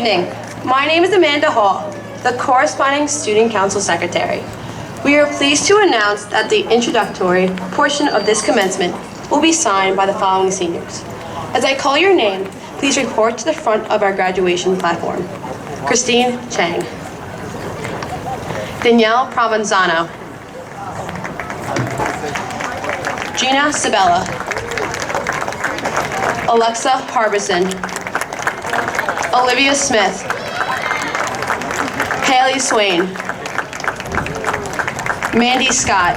evening. My name is Amanda Hall, the corresponding Student Council Secretary. We are pleased to announce that the introductory portion of this commencement will be signed by the following seniors. As I call your name, please report to the front of our graduation platform. Christine Chang. Danielle Provenzano. Gina Sabella. Alexa Harbison. Olivia Smith. Haley Swain. Mandy Scott.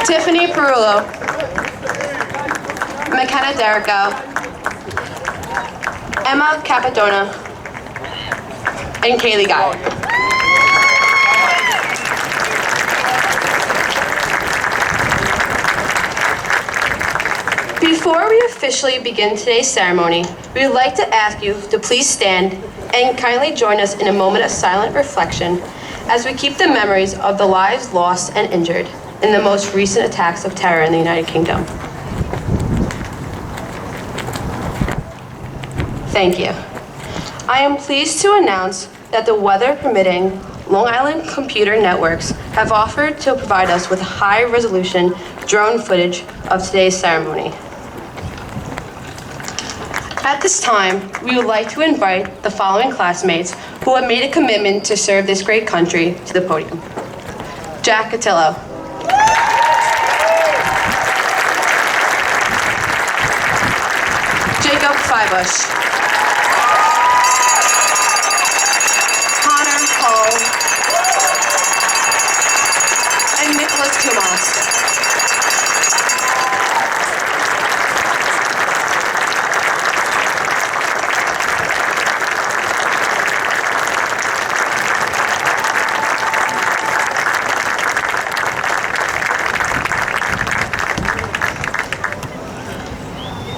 Tiffany Perullo. McKenna Derrico. Emma Capadona. And Kaylee Guy. Before we officially begin today's ceremony, we would like to ask you to please stand and kindly join us in a moment of silent reflection as we keep the memories of the lives lost and injured in the most recent attacks of terror in the United Kingdom. Thank you. I am pleased to announce that the weather permitting, Long Island Computer Networks have offered to provide us with high-resolution drone footage of today's ceremony. At this time, we would like to invite the following classmates who have made a commitment to serve this great country to the podium. Jack Cotillo. Jacob Flybush. Connor Hull. And Nicholas Kumas.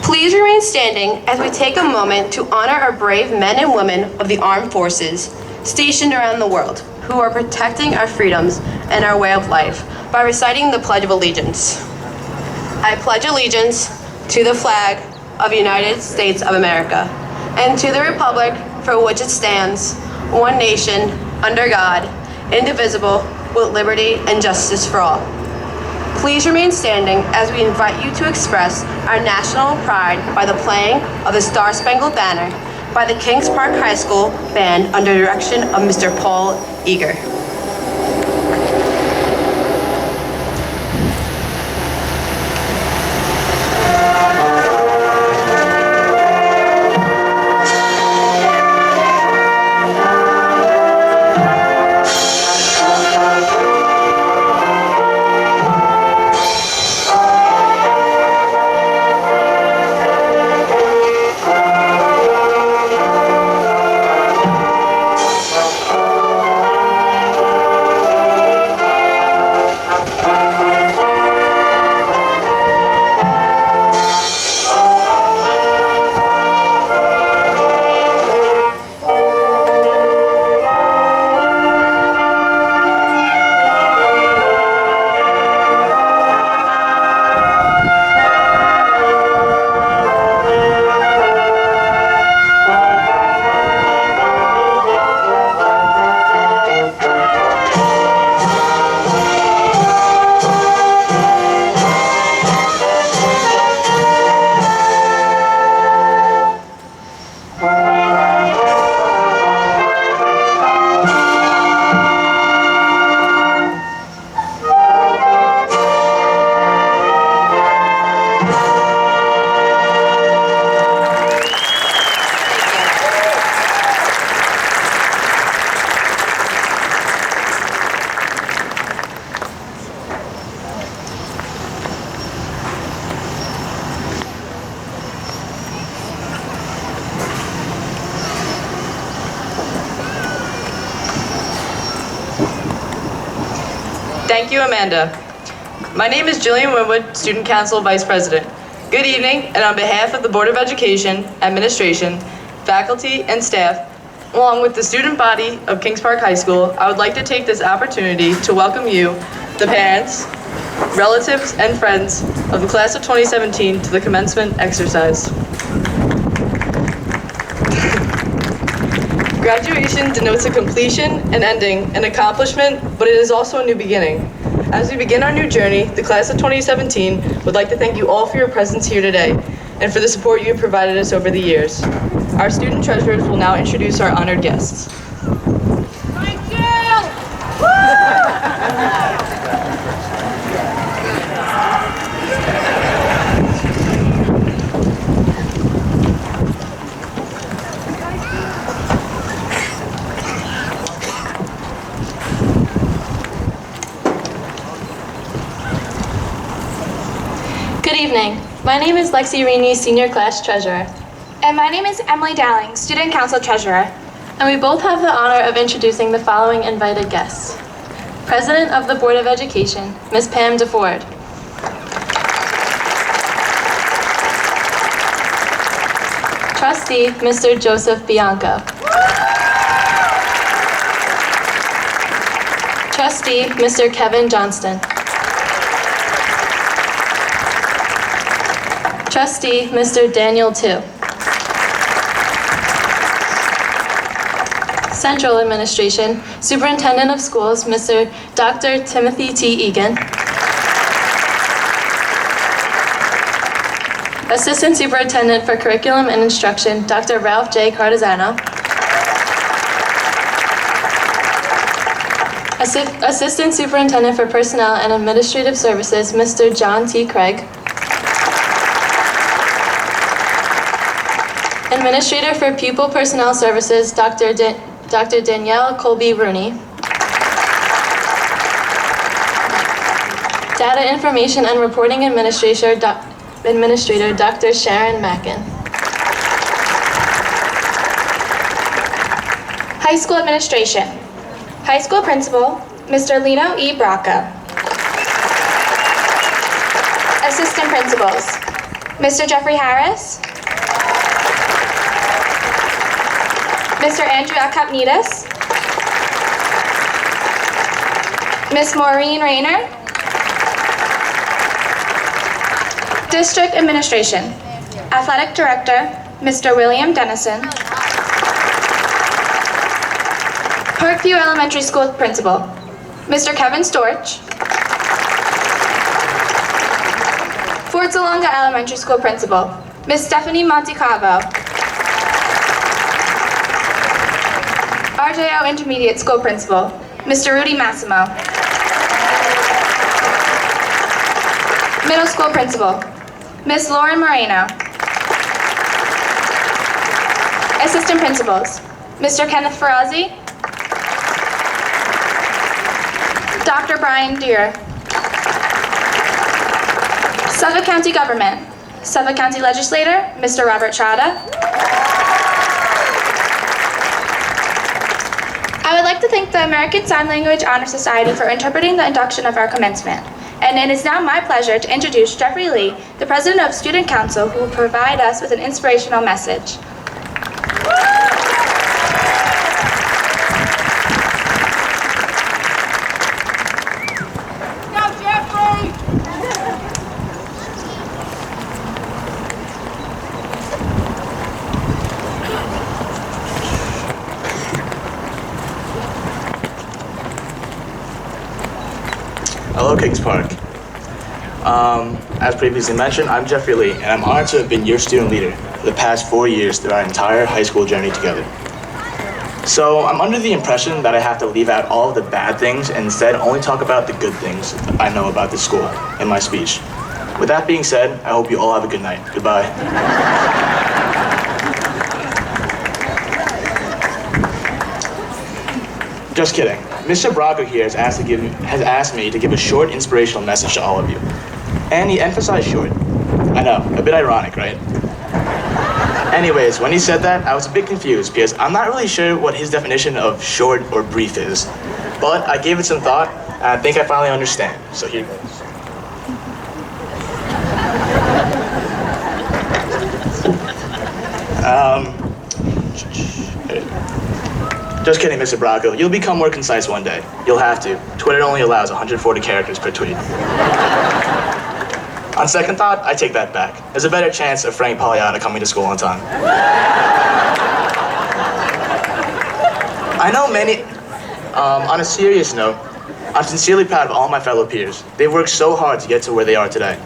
Please remain standing as we take a moment to honor our brave men and women of the armed forces stationed around the world who are protecting our freedoms and our way of life by reciting the Pledge of Allegiance. I pledge allegiance to the flag of the United States of America and to the republic for which it stands, one nation, under God, indivisible, with liberty and justice for all. Please remain standing as we invite you to express our national pride by the playing of the Star-Spangled Banner by the Kings Park High School Band under the direction of Mr. Paul Eager. Thank you, Amanda. My name is Jillian Winwood, Student Council Vice President. Good evening, and on behalf of the Board of Education, Administration, faculty, and staff, along with the student body of Kings Park High School, I would like to take this opportunity to welcome you, the parents, relatives, and friends of the class of 2017 to the commencement exercise. Graduation denotes a completion, an ending, an accomplishment, but it is also a new beginning. As we begin our new journey, the class of 2017 would like to thank you all for your presence here today and for the support you have provided us over the years. Our student treasurers will now introduce our honored guests. Good evening. My name is Lexi Reaney, Senior Class Treasurer. And my name is Emily Dowling, Student Council Treasurer. And we both have the honor of introducing the following invited guests. President of the Board of Education, Ms. Pam DeFord. Trustee, Mr. Joseph Bianco. Trustee, Mr. Kevin Johnston. Trustee, Mr. Daniel Tu. Central Administration, Superintendent of Schools, Mr. Dr. Timothy T. Egan. Assistant Superintendent for Curriculum and Instruction, Dr. Ralph J. Cardizano. Assistant Superintendent for Personnel and Administrative Services, Mr. John T. Craig. Administrator for Pupil Personnel Services, Dr. Danielle Colby Rooney. Data Information and Reporting Administrator, Dr. Sharon Mackin. High School Administration. High School Principal, Mr. Lino E. Bracco. Assistant Principals, Mr. Jeffrey Harris, Mr. Andrew Akapnides, Ms. Maureen Rayner. District Administration. Athletic Director, Mr. William Dennison. Parkview Elementary School Principal, Mr. Kevin Storch. Fort Salonga Elementary School Principal, Ms. Stephanie Montecavo. RJO Intermediate School Principal, Mr. Rudy Massimo. Middle School Principal, Ms. Lauren Moreno. Assistant Principals, Mr. Kenneth Ferrazzi, Dr. Brian Deere. Suffolk County Government, Suffolk County Legislator, Mr. Robert Trotta. I would like to thank the American Sign Language Honor Society for interpreting the induction of our commencement. And it is now my pleasure to introduce Jeffrey Lee, the President of Student Council, who will provide us with an inspirational message. Hello, Kings Park. As previously mentioned, I'm Jeffrey Lee, and I'm honored to have been your student leader for the past 4 years through our entire high school journey together. So I'm under the impression that I have to leave out all of the bad things and instead only talk about the good things I know about this school in my speech. With that being said, I hope you all have a good night. Goodbye. Just kidding. Mr. Bracco here has asked me to give a short inspirational message to all of you. And he emphasized short. I know, a bit ironic, right? Anyways, when he said that, I was a bit confused because I'm not really sure what his definition of short or brief is. But I gave it some thought, and I think I finally understand. So here goes. Just kidding, Mr. Bracco. You'll become more concise one day. You'll have to. Twitter only allows 140 characters per tweet. On second thought, I take that back. There's a better chance of Frank Pagliata coming to school on time. I know many, on a serious note, I'm sincerely proud of all my fellow peers. They've worked so hard to get to where they are today.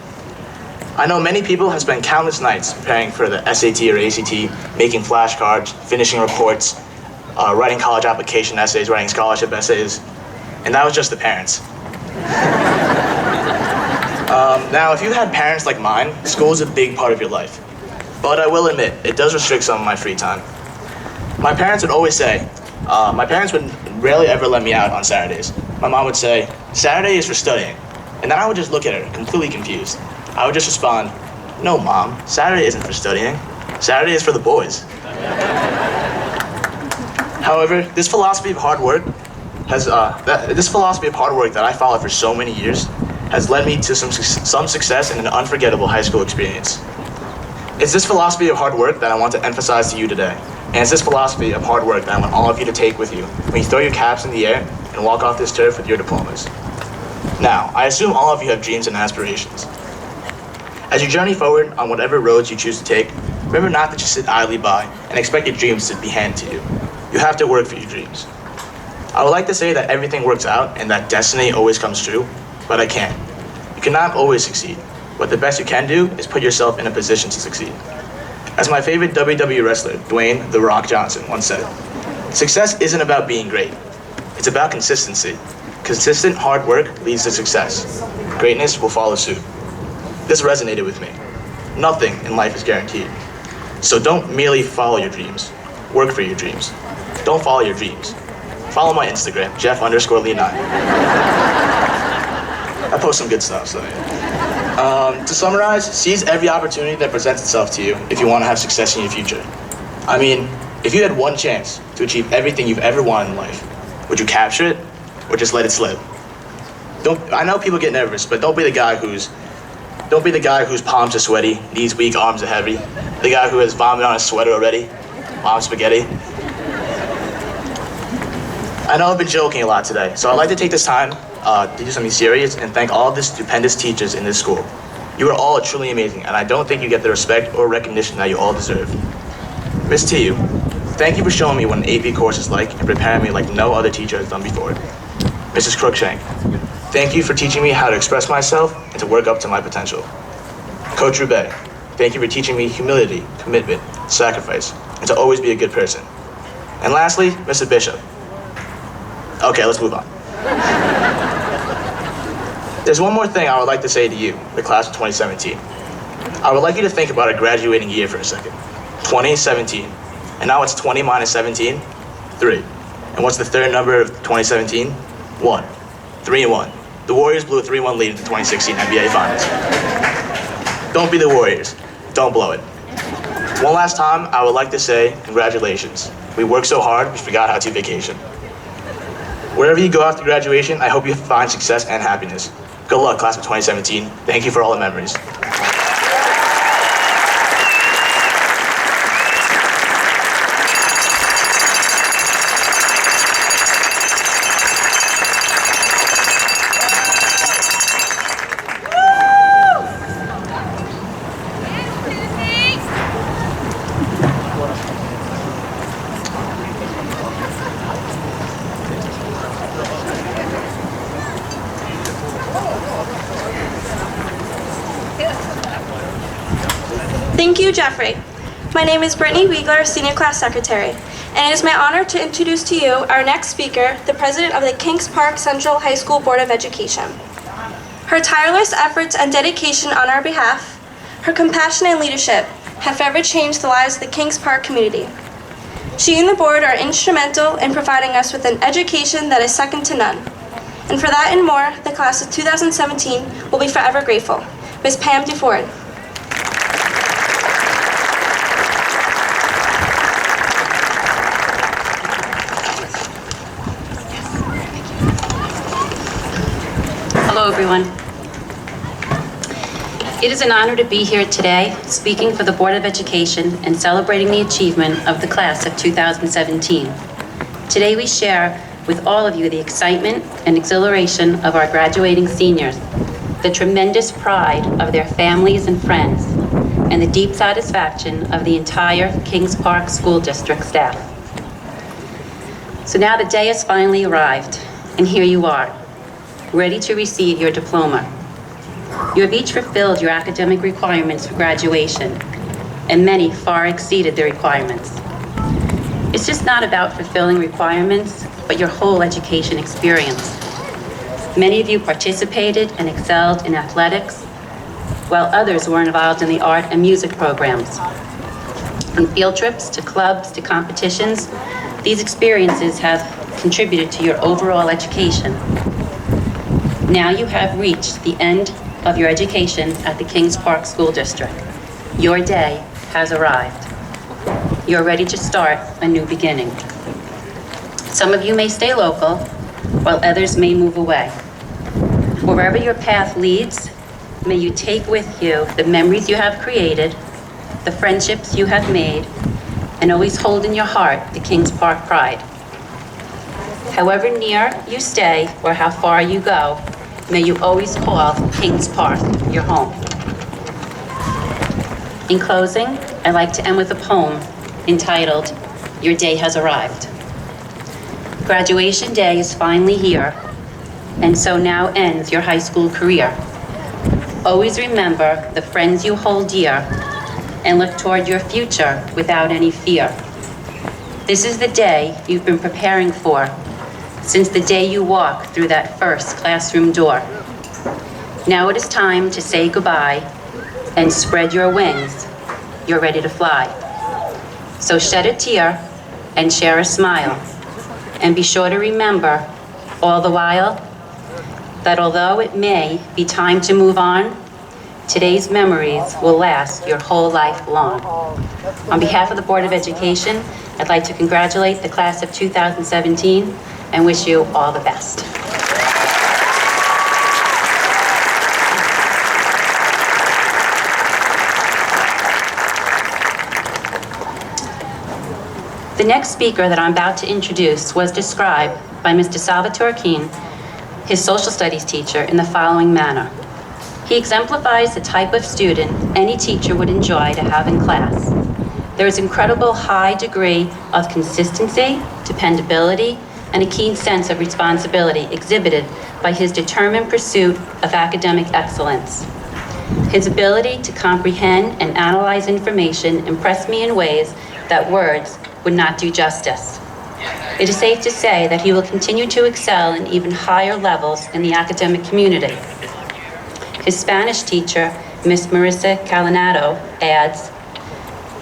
I know many people have spent countless nights preparing for the SAT or ACT, making flashcards, finishing reports, writing college application essays, writing scholarship essays, and that was just the parents. Now, if you had parents like mine, school is a big part of your life. But I will admit, it does restrict some of my free time. My parents would always say, my parents would rarely ever let me out on Saturdays. My mom would say, Saturday is for studying. And then I would just look at her, completely confused. I would just respond, no, Mom, Saturday isn't for studying. Saturday is for the boys. However, this philosophy of hard work that I followed for so many years has led me to some success and an unforgettable high school experience. It's this philosophy of hard work that I want to emphasize to you today. And it's this philosophy of hard work that I want all of you to take with you when you throw your caps in the air and walk off this turf with your diplomas. Now, I assume all of you have dreams and aspirations. As you journey forward on whatever roads you choose to take, remember not to just sit idly by and expect your dreams to be handed to you. You have to work for your dreams. I would like to say that everything works out and that destiny always comes true, but I can't. You cannot always succeed, but the best you can do is put yourself in a position to succeed. As my favorite WWE wrestler, Dwayne "The Rock" Johnson, once said, success isn't about being great. It's about consistency. Consistent hard work leads to success. Greatness will follow suit. This resonated with me. Nothing in life is guaranteed. So don't merely follow your dreams. Work for your dreams. Don't follow your dreams. Follow my Instagram, Jeff_Lee9. I post some good stuff, so yeah. To summarize, seize every opportunity that presents itself to you if you want to have success in your future. I mean, if you had one chance to achieve everything you've ever wanted in life, would you capture it or just let it slip? I know people get nervous, but don't be the guy whose palms are sweaty, knees weak, arms are heavy, the guy who has vomit on his sweater already, mom's spaghetti. I know I've been joking a lot today, so I'd like to take this time to do something serious and thank all of the stupendous teachers in this school. You are all truly amazing, and I don't think you get the respect or recognition that you all deserve. Miss TU, thank you for showing me what an AP course is like and preparing me like no other teacher has done before. Mrs. Cruikshank, thank you for teaching me how to express myself and to work up to my potential. Coach Roubaix, thank you for teaching me humility, commitment, sacrifice, and to always be a good person. And lastly, Mr. Bishop. Okay, let's move on. There's one more thing I would like to say to you, the class of 2017. I would like you to think about a graduating year for a second. 2017. And now it's 20 minus 17? 3. And what's the third number of 2017? 1. 3-1. The Warriors blew a 3-1 lead in the 2016 NBA Finals. Don't be the Warriors. Don't blow it. One last time, I would like to say congratulations. We worked so hard, we forgot how to vacation. Wherever you go after graduation, I hope you find success and happiness. Good luck, class of 2017. Thank you for all the memories. Thank you, Jeffrey. My name is Brittany Wiegler, Senior Class Secretary, and it is my honor to introduce to you our next speaker, the President of the Kings Park Central High School Board of Education. Her tireless efforts and dedication on our behalf, her compassion and leadership have forever changed the lives of the Kings Park community. She and the board are instrumental in providing us with an education that is second to none. And for that and more, the class of 2017 will be forever grateful. Ms. Pam DeFord. Hello, everyone. It is an honor to be here today, speaking for the Board of Education and celebrating the achievement of the class of 2017. Today we share with all of you the excitement and exhilaration of our graduating seniors, the tremendous pride of their families and friends, and the deep satisfaction of the entire Kings Park School District staff. So now the day has finally arrived, and here you are, ready to receive your diploma. You have each fulfilled your academic requirements for graduation, and many far exceeded the requirements. It's just not about fulfilling requirements, but your whole education experience. Many of you participated and excelled in athletics, while others were involved in the art and music programs. From field trips to clubs to competitions, these experiences have contributed to your overall education. Now you have reached the end of your education at the Kings Park School District. Your day has arrived. You're ready to start a new beginning. Some of you may stay local, while others may move away. Wherever your path leads, may you take with you the memories you have created, the friendships you have made, and always hold in your heart the Kings Park pride. However near you stay or how far you go, may you always call Kings Park your home. In closing, I'd like to end with a poem entitled, Your Day Has Arrived. Graduation day is finally here, and so now ends your high school career. Always remember the friends you hold dear and look toward your future without any fear. This is the day you've been preparing for since the day you walked through that first classroom door. Now it is time to say goodbye and spread your wings. You're ready to fly. So shed a tear and share a smile, and be sure to remember all the while that although it may be time to move on, today's memories will last your whole life long. On behalf of the Board of Education, I'd like to congratulate the class of 2017 and wish you all the best. The next speaker that I'm about to introduce was described by Mr. Salutatorian, his social studies teacher, in the following manner. He exemplifies the type of student any teacher would enjoy to have in class. There is incredible high degree of consistency, dependability, and a keen sense of responsibility exhibited by his determined pursuit of academic excellence. His ability to comprehend and analyze information impressed me in ways that words would not do justice. It is safe to say that he will continue to excel in even higher levels in the academic community. His Spanish teacher, Miss Marissa Calinado, adds,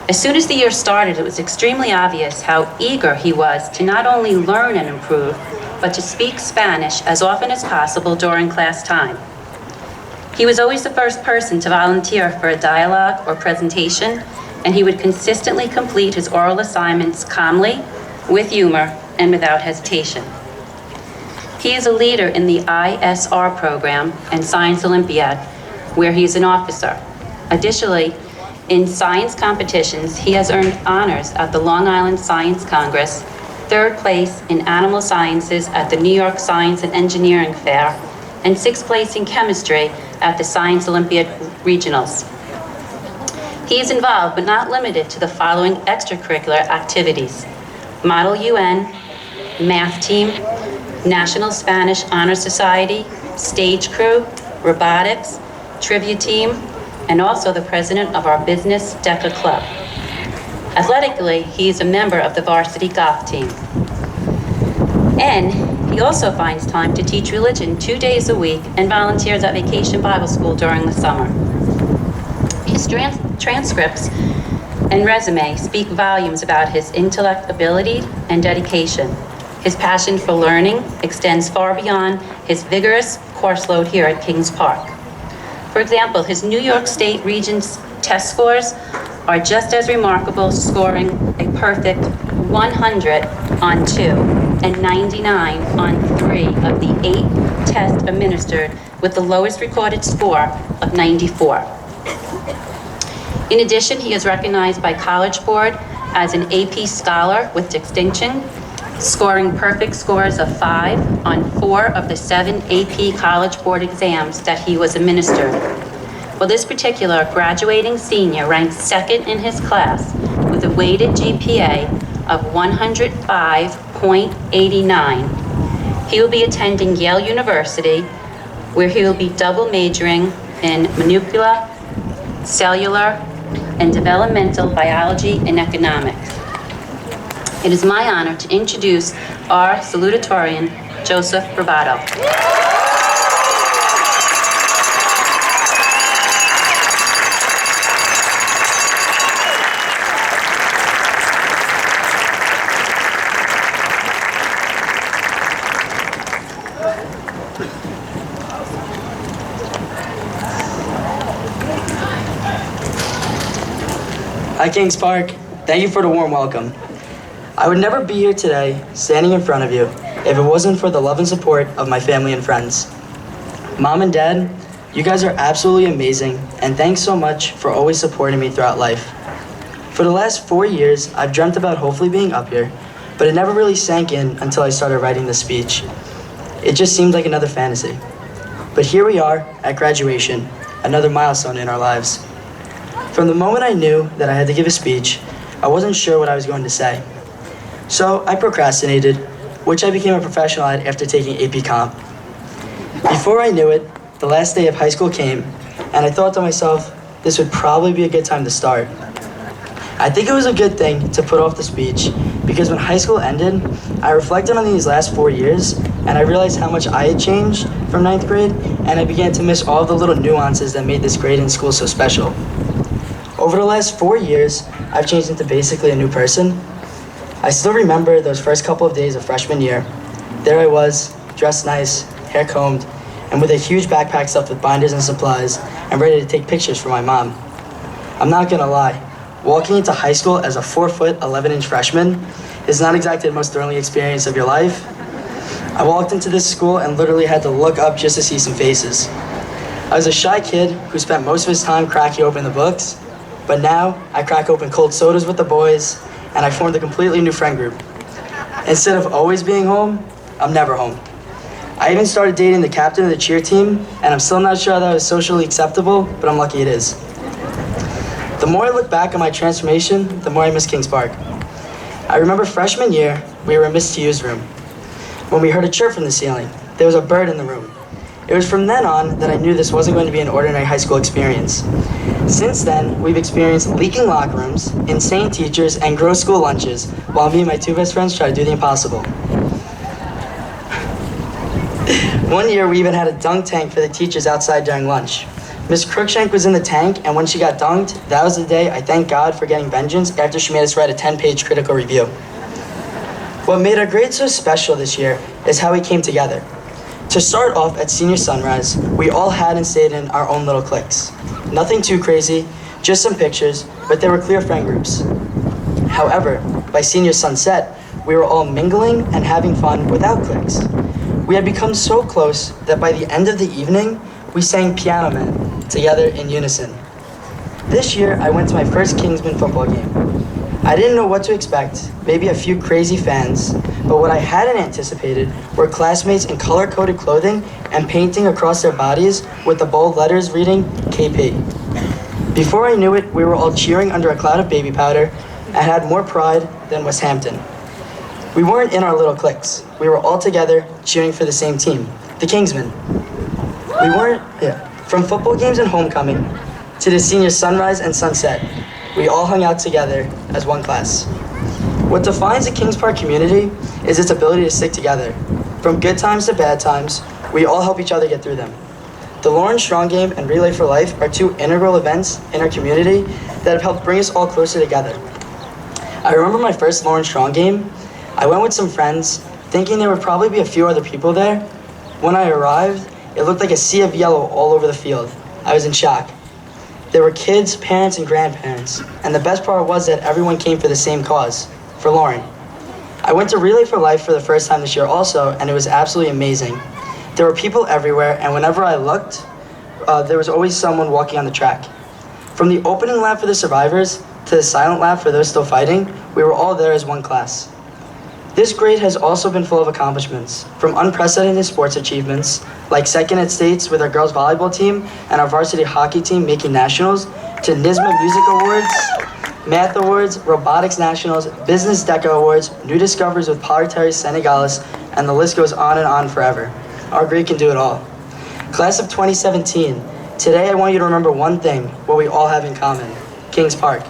as soon as the year started, it was extremely obvious how eager he was to not only learn and improve, but to speak Spanish as often as possible during class time. He was always the first person to volunteer for a dialogue or presentation, and he would consistently complete his oral assignments calmly, with humor, and without hesitation. He is a leader in the ISR program and Science Olympiad, where he is an officer. Additionally, in science competitions, he has earned honors at the Long Island Science Congress, 3rd place in animal sciences at the New York Science and Engineering Fair, and 6th place in chemistry at the Science Olympiad Regionals. He is involved, but not limited to, the following extracurricular activities: Model UN, math team, National Spanish Honor Society, stage crew, robotics, trivia team, and also the president of our Business DECA Club. Athletically, he is a member of the varsity golf team. And he also finds time to teach religion 2 days a week and volunteers at Vacation Bible School during the summer. His transcripts and resume speak volumes about his intellect, ability, and dedication. His passion for learning extends far beyond his vigorous course load here at Kings Park. For example, his New York State Regents test scores are just as remarkable, scoring a perfect 100 on 2 and 99 on 3 of the 8 tests administered, with the lowest recorded score of 94. In addition, he is recognized by College Board as an AP Scholar with distinction, scoring perfect scores of 5 on 4 of the 7 AP College Board exams that he was administered. Well, this particular graduating senior ranked 2nd in his class with a weighted GPA of 105.89. He will be attending Yale University, where he will be double majoring in molecular, cellular, and developmental biology and economics. It is my honor to introduce our salutatorian, Joseph Bravato. Hi, Kings Park. Thank you for the warm welcome. I would never be here today, standing in front of you, if it wasn't for the love and support of my family and friends. Mom and Dad, you guys are absolutely amazing, and thanks so much for always supporting me throughout life. For the last 4 years, I've dreamt about hopefully being up here, but it never really sank in until I started writing this speech. It just seemed like another fantasy. But here we are at graduation, another milestone in our lives. From the moment I knew that I had to give a speech, I wasn't sure what I was going to say. So I procrastinated, which I became a professional at after taking AP Comp. Before I knew it, the last day of high school came, and I thought to myself, this would probably be a good time to start. I think it was a good thing to put off the speech, because when high school ended, I reflected on these last 4 years, and I realized how much I had changed from 9th grade, and I began to miss all of the little nuances that made this grade in school so special. Over the last 4 years, I've changed into basically a new person. I still remember those first couple of days of freshman year. There I was, dressed nice, hair combed, and with a huge backpack stuffed with binders and supplies, and ready to take pictures for my mom. I'm not gonna lie, walking into high school as a 4-foot, 11-inch freshman is not exactly the most thrilling experience of your life. I walked into this school and literally had to look up just to see some faces. I was a shy kid who spent most of his time cracking open the books, but now I crack open cold sodas with the boys, and I formed a completely new friend group. Instead of always being home, I'm never home. I even started dating the captain of the cheer team, and I'm still not sure that was socially acceptable, but I'm lucky it is. The more I look back on my transformation, the more I miss Kings Park. I remember freshman year, we were in Miss Tu's room. When we heard a chirp from the ceiling, there was a bird in the room. It was from then on that I knew this wasn't going to be an ordinary high school experience. Since then, we've experienced leaking locker rooms, insane teachers, and gross school lunches, while me and my 2 best friends try to do the impossible. One year, we even had a dunk tank for the teachers outside during lunch. Miss Crookshank was in the tank, and when she got dunked, that was the day I thanked God for getting vengeance after she made us write a 10-page critical review. What made our grade so special this year is how we came together. To start off at senior sunrise, we all had and stayed in our own little cliques. Nothing too crazy, just some pictures, but there were clear friend groups. However, by senior sunset, we were all mingling and having fun without cliques. We had become so close that by the end of the evening, we sang Piano Man together in unison. This year, I went to my first Kingsman football game. I didn't know what to expect, maybe a few crazy fans, but what I hadn't anticipated were classmates in color-coded clothing and painting across their bodies with the bold letters reading KP. Before I knew it, we were all cheering under a cloud of baby powder and had more pride than West Hampton. We weren't in our little cliques. We were all together cheering for the same team, the Kingsmen. From football games and homecoming to the senior sunrise and sunset, we all hung out together as one class. What defines the Kings Park community is its ability to stick together. From good times to bad times, we all help each other get through them. The Lawrence Strong Game and Relay for Life are 2 integral events in our community that have helped bring us all closer together. I remember my first Lawrence Strong Game. I went with some friends, thinking there would probably be a few other people there. When I arrived, it looked like a sea of yellow all over the field. I was in shock. There were kids, parents, and grandparents, and the best part was that everyone came for the same cause, for Lauren. I went to Relay for Life for the first time this year also, and it was absolutely amazing. There were people everywhere, and whenever I looked, there was always someone walking on the track. From the opening lap for the survivors to the silent lap for those still fighting, we were all there as one class. This grade has also been full of accomplishments, from unprecedented sports achievements, like second at states with our girls volleyball team and our varsity hockey team making nationals, to NYSSMA Music Awards, Math Awards, Robotics Nationals, Business Deca Awards, new discoveries with Paritaris Senegalis, and the list goes on forever. Our grade can do it all. Class of 2017, today I want you to remember one thing, what we all have in common, Kings Park.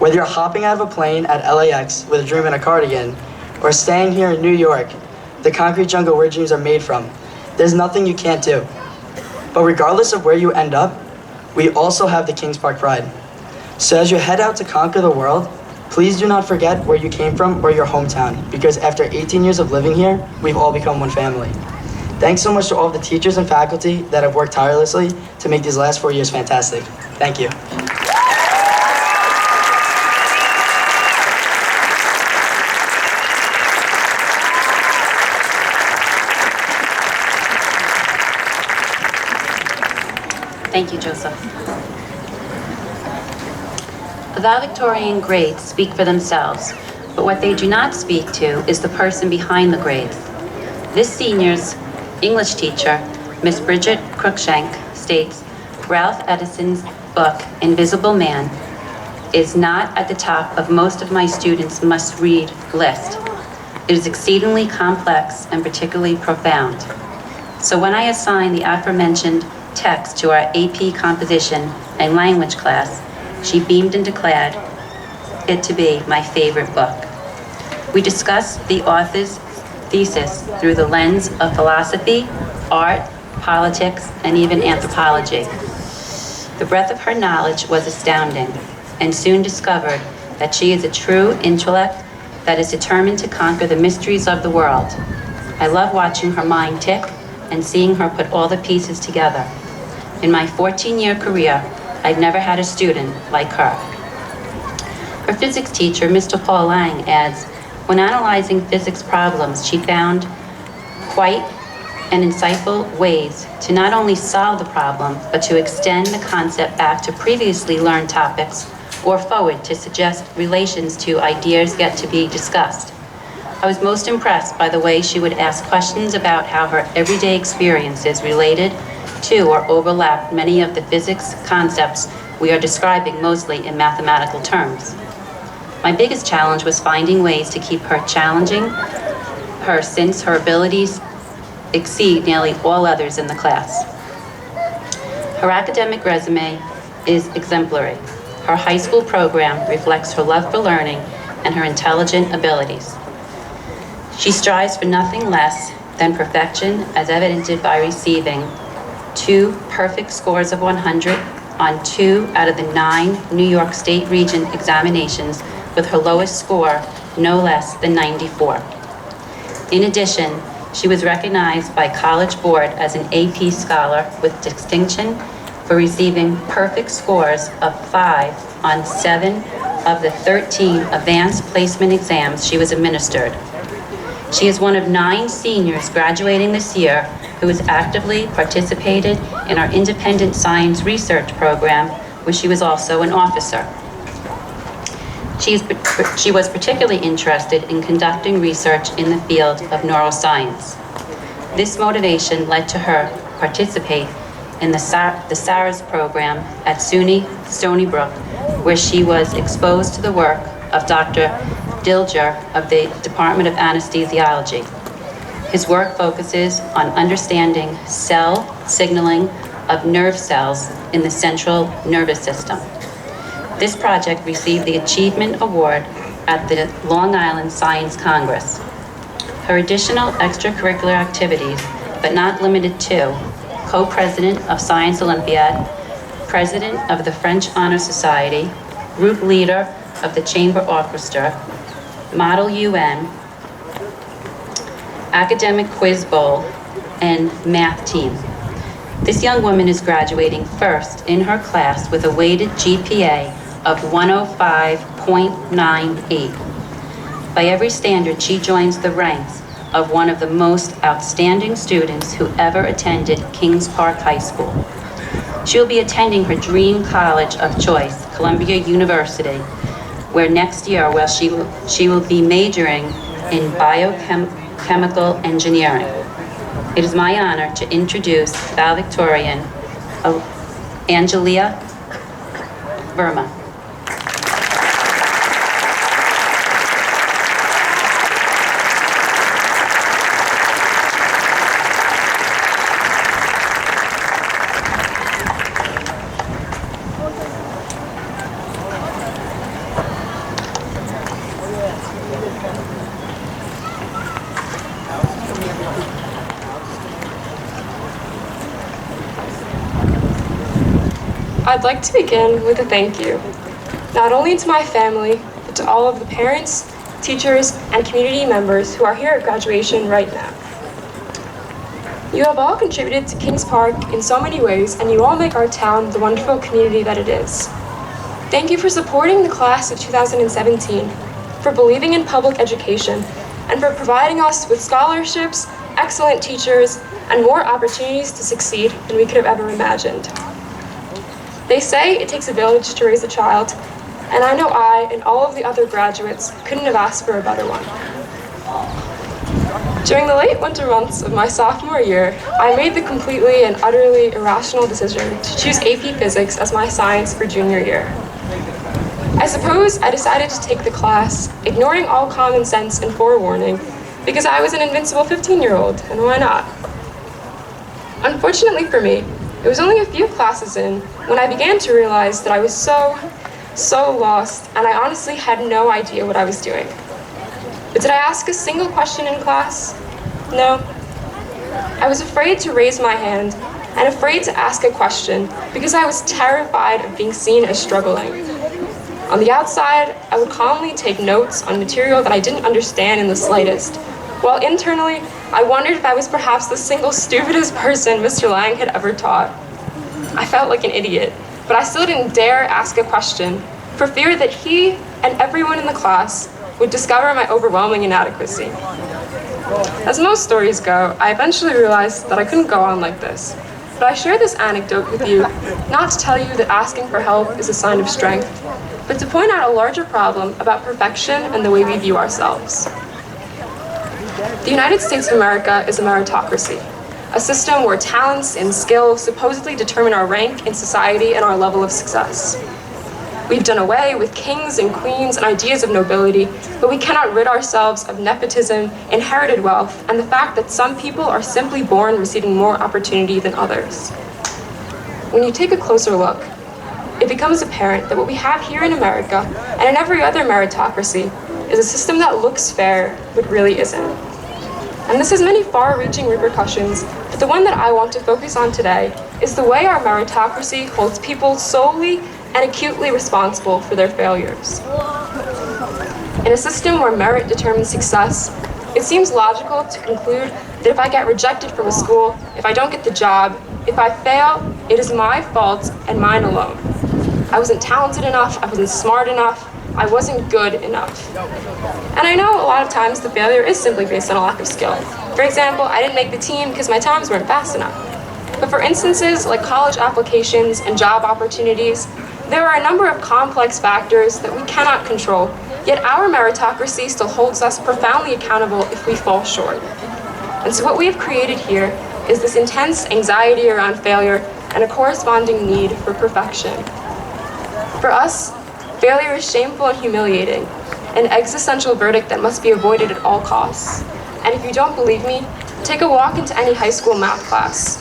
Whether you're hopping out of a plane at LAX with a dream in a cardigan, or staying here in New York, the concrete jungle where dreams are made from, there's nothing you can't do. But regardless of where you end up, we also have the Kings Park pride. So as you head out to conquer the world, please do not forget where you came from or your hometown, because after 18 years of living here, we've all become one family. Thanks so much to all of the teachers and faculty that have worked tirelessly to make these last 4 years fantastic. Thank you. Thank you, Joseph. The valedictorian grades speak for themselves, but what they do not speak to is the person behind the grades. This senior's English teacher, Miss Bridget Cruikshank, states, Ralph Edison's book, Invisible Man, is not at the top of most of my students' must-read list. It is exceedingly complex and particularly profound. So when I assign the aforementioned text to our AP Composition and Language class, she beamed and declared it to be my favorite book. We discussed the author's thesis through the lens of philosophy, art, politics, and even anthropology. The breadth of her knowledge was astounding, and soon discovered that she is a true intellect that is determined to conquer the mysteries of the world. I love watching her mind tick and seeing her put all the pieces together. In my 14-year career, I've never had a student like her. Her physics teacher, Mr. Paul Lang, adds, when analyzing physics problems, she found quite and insightful ways to not only solve the problem, but to extend the concept back to previously learned topics or forward to suggest relations to ideas yet to be discussed. I was most impressed by the way she would ask questions about how her everyday experiences related to or overlapped many of the physics concepts we are describing mostly in mathematical terms. My biggest challenge was finding ways to keep her challenging her since her abilities exceed nearly all others in the class. Her academic resume is exemplary. Her high school program reflects her love for learning and her intelligent abilities. She strives for nothing less than perfection, as evidenced by receiving 2 perfect scores of 100 on 2 out of the 9 New York State Region examinations, with her lowest score no less than 94. In addition, she was recognized by College Board as an AP Scholar with distinction for receiving perfect scores of 5 on 7 of the 13 advanced placement exams she was administered. She is one of 9 seniors graduating this year who has actively participated in our independent science research program, where she was also an officer. She was particularly interested in conducting research in the field of neuroscience. This motivation led to her participate in the SARS program at SUNY Stony Brook, where she was exposed to the work of Dr. Dilger of the Department of Anesthesiology. His work focuses on understanding cell signaling of nerve cells in the central nervous system. This project received the Achievement Award at the Long Island Science Congress. Her additional extracurricular activities, but not limited to, co-president of Science Olympiad, president of the French Honor Society, group leader of the Chamber Orchestra, Model UN, Academic Quiz Bowl, and math team. This young woman is graduating first in her class with a weighted GPA of 105.98. By every standard, she joins the ranks of one of the most outstanding students who ever attended Kings Park High School. She'll be attending her dream college of choice, Columbia University, where next year she will be majoring in biochemical engineering. It is my honor to introduce valedictorian Angelia Verma. I'd like to begin with a thank you, not only to my family, but to all of the parents, teachers, and community members who are here at graduation right now. You have all contributed to Kings Park in so many ways, and you all make our town the wonderful community that it is. Thank you for supporting the class of 2017, for believing in public education, and for providing us with scholarships, excellent teachers, and more opportunities to succeed than we could have ever imagined. They say it takes a village to raise a child, and I know I and all of the other graduates couldn't have asked for a better one. During the late winter months of my sophomore year, I made the completely and utterly irrational decision to choose AP Physics as my science for junior year. I suppose I decided to take the class, ignoring all common sense and forewarning, because I was an invincible 15-year-old, and why not? Unfortunately for me, it was only a few classes in when I began to realize that I was so lost, and I honestly had no idea what I was doing. But did I ask a single question in class? No. I was afraid to raise my hand and afraid to ask a question because I was terrified of being seen as struggling. On the outside, I would calmly take notes on material that I didn't understand in the slightest, while internally, I wondered if I was perhaps the single stupidest person Mr. Lang had ever taught. I felt like an idiot, but I still didn't dare ask a question for fear that he and everyone in the class would discover my overwhelming inadequacy. As most stories go, I eventually realized that I couldn't go on like this. But I share this anecdote with you, not to tell you that asking for help is a sign of strength, but to point out a larger problem about perfection and the way we view ourselves. The United States of America is a meritocracy, a system where talents and skills supposedly determine our rank in society and our level of success. We've done away with kings and queens and ideas of nobility, but we cannot rid ourselves of nepotism, inherited wealth, and the fact that some people are simply born receiving more opportunity than others. When you take a closer look, it becomes apparent that what we have here in America, and in every other meritocracy, is a system that looks fair, but really isn't. And this has many far-reaching repercussions, but the one that I want to focus on today is the way our meritocracy holds people solely and acutely responsible for their failures. In a system where merit determines success, it seems logical to conclude that if I get rejected from a school, if I don't get the job, if I fail, it is my fault and mine alone. I wasn't talented enough, I wasn't smart enough, I wasn't good enough. And I know a lot of times the failure is simply based on a lack of skill. For example, I didn't make the team because my times weren't fast enough. But for instances like college applications and job opportunities, there are a number of complex factors that we cannot control, yet our meritocracy still holds us profoundly accountable if we fall short. And so what we have created here is this intense anxiety around failure and a corresponding need for perfection. For us, failure is shameful and humiliating, an existential verdict that must be avoided at all costs. And if you don't believe me, take a walk into any high school math class.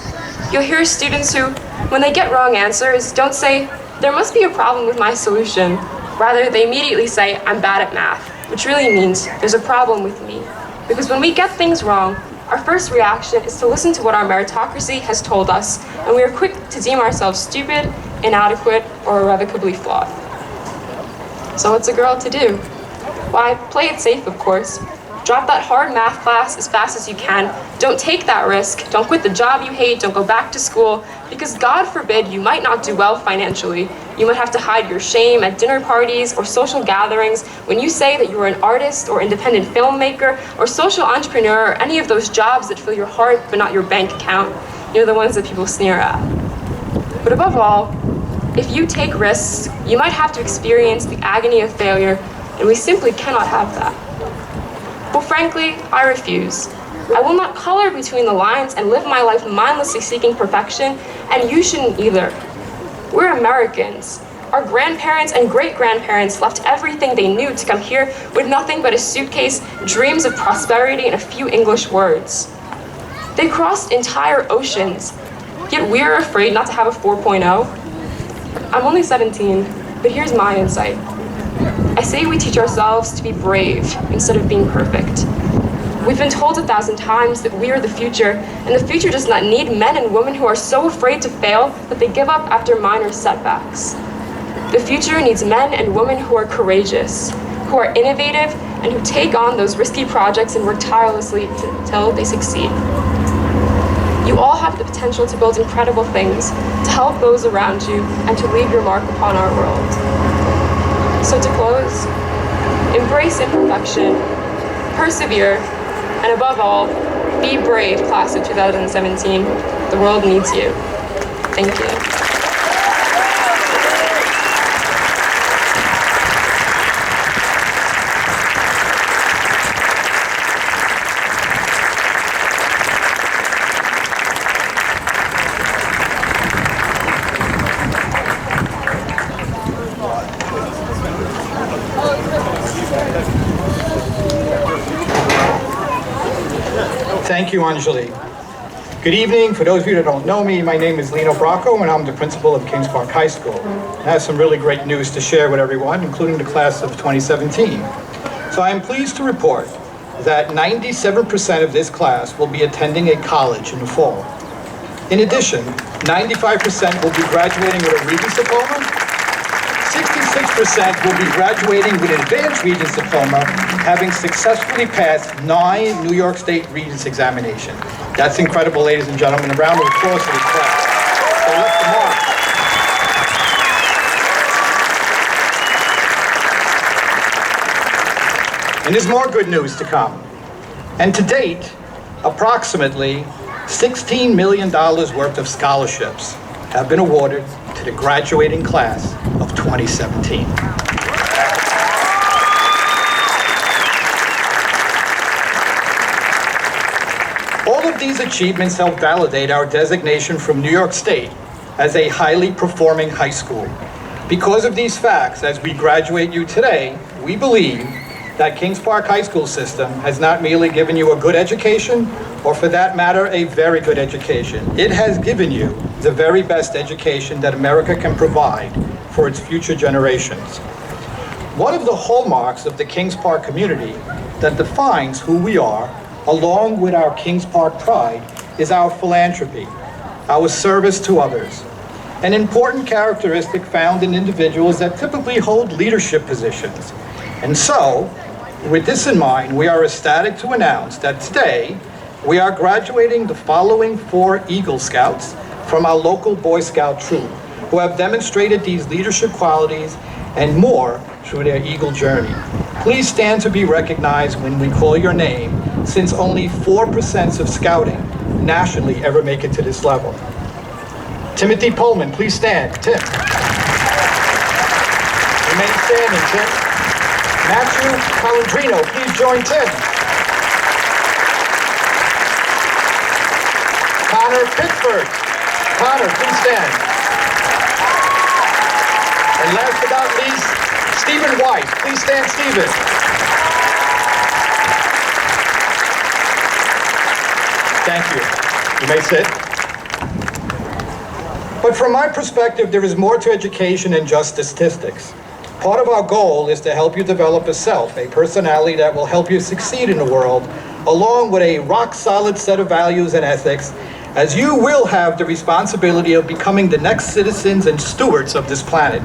You'll hear students who, when they get wrong answers, don't say, "There must be a problem with my solution." Rather, they immediately say, "I'm bad at math," which really means there's a problem with me. Because when we get things wrong, our first reaction is to listen to what our meritocracy has told us, and we are quick to deem ourselves stupid, inadequate, or irrevocably flawed. So what's a girl to do? Why, play it safe, of course. Drop that hard math class as fast as you can. Don't take that risk. Don't quit the job you hate. Don't go back to school. Because God forbid you might not do well financially. You might have to hide your shame at dinner parties or social gatherings when you say that you are an artist or independent filmmaker or social entrepreneur or any of those jobs that fill your heart but not your bank account. You're the ones that people sneer at. But above all, if you take risks, you might have to experience the agony of failure, and we simply cannot have that. Well, frankly, I refuse. I will not color between the lines and live my life mindlessly seeking perfection, and you shouldn't either. We're Americans. Our grandparents and great-grandparents left everything they knew to come here with nothing but a suitcase, dreams of prosperity, and a few English words. They crossed entire oceans, yet we're afraid not to have a 4.0. I'm only 17, but here's my insight. I say we teach ourselves to be brave instead of being perfect. We've been told 1,000 times that we are the future, and the future does not need men and women who are so afraid to fail that they give up after minor setbacks. The future needs men and women who are courageous, who are innovative, and who take on those risky projects and work tirelessly until they succeed. You all have the potential to build incredible things, to help those around you, and to leave your mark upon our world. So to close, embrace imperfection, persevere, and above all, be brave, class of 2017. The world needs you. Thank you. Thank you, Anjali. Good evening. For those of you that don't know me, my name is Lino Bracco, and I'm the principal of Kings Park High School. I have some really great news to share with everyone, including the class of 2017. So I am pleased to report that 97% of this class will be attending a college in the fall. In addition, 95% will be graduating with a Regents Diploma, 66% will be graduating with an Advanced Regents Diploma, having successfully passed 9 New York State Regents examinations. That's incredible, ladies and gentlemen. A round of applause for this class. So let's mark. And there's more good news to come. And to date, approximately $16 million worth of scholarships have been awarded to the graduating class of 2017. All of these achievements help validate our designation from New York State as a highly performing high school. Because of these facts, as we graduate you today, we believe that Kings Park High School system has not merely given you a good education, or for that matter, a very good education. It has given you the very best education that America can provide for its future generations. One of the hallmarks of the Kings Park community that defines who we are, along with our Kings Park pride, is our philanthropy, our service to others. An important characteristic found in individuals that typically hold leadership positions. And so, with this in mind, we are ecstatic to announce that today we are graduating the following 4 Eagle Scouts from our local Boy Scout troop, who have demonstrated these leadership qualities and more through their Eagle journey. Please stand to be recognized when we call your name, since only 4% of scouting nationally ever make it to this level. Timothy Pullman, please stand. Tim. Remain standing, Tim. Matthew Calandrino, please join Tim. Connor Pittsburgh. Connor, please stand. And last but not least, Stephen White. Please stand, Stephen. Thank you. You may sit. But from my perspective, there is more to education than just statistics. Part of our goal is to help you develop a self, a personality that will help you succeed in the world, along with a rock-solid set of values and ethics, as you will have the responsibility of becoming the next citizens and stewards of this planet.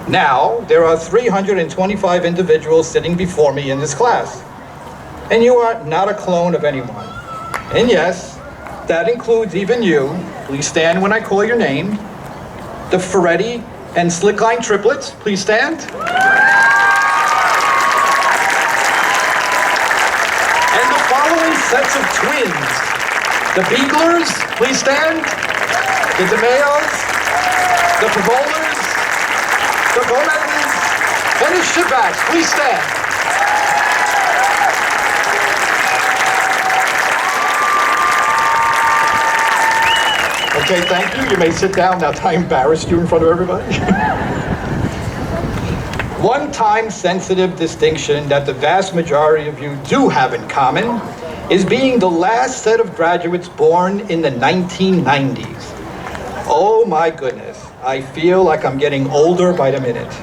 Now, there are 325 individuals sitting before me in this class, and you are not a clone of anyone. And yes, that includes even you. Please stand when I call your name. The Ferretti and Slickline triplets, please stand. And the following sets of twins. The Beaglers, please stand. The DeMayos, the Pavolers, the Gomez's, and the Shibacks, please stand. Okay, thank you. You may sit down now that I embarrassed you in front of everybody. One time-sensitive distinction that the vast majority of you do have in common is being the last set of graduates born in the 1990s. Oh my goodness, I feel like I'm getting older by the minute.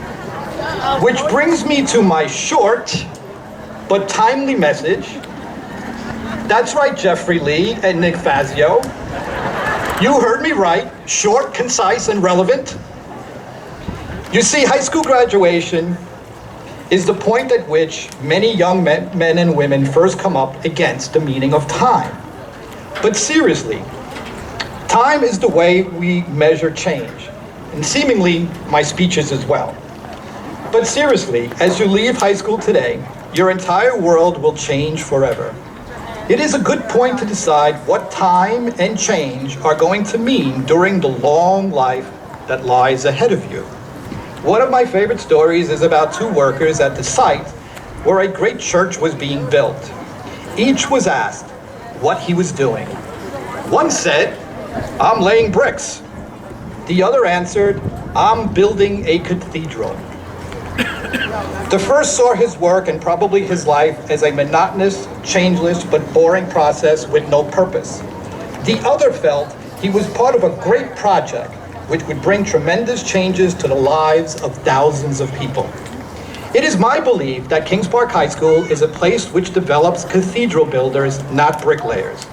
Which brings me to my short but timely message That's right, Jeffrey Lee and Nick Fazio. You heard me right, short, concise, and relevant. You see, high school graduation is the point at which many young men and women first come up against the meaning of time. But seriously, time is the way we measure change, and seemingly my speeches as well. But seriously, as you leave high school today, your entire world will change forever. It is a good point to decide what time and change are going to mean during the long life that lies ahead of you. One of my favorite stories is about two workers at the site where a great church was being built. Each was asked what he was doing. One said, "I'm laying bricks." The other answered, "I'm building a cathedral." The first saw his work and probably his life as a monotonous, changeless, but boring process with no purpose. The other felt he was part of a great project which would bring tremendous changes to the lives of thousands of people. It is my belief that Kings Park High School is a place which develops cathedral builders, not bricklayers.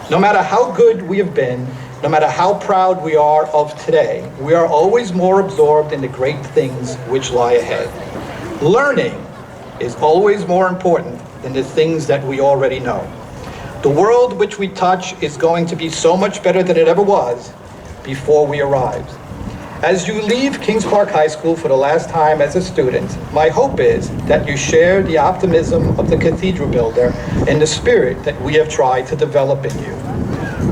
No matter how good we have been, no matter how proud we are of today, we are always more absorbed in the great things which lie ahead. Learning is always more important than the things that we already know. The world which we touch is going to be so much better than it ever was before we arrive. As you leave Kings Park High School for the last time as a student, my hope is that you share the optimism of the cathedral builder and the spirit that we have tried to develop in you.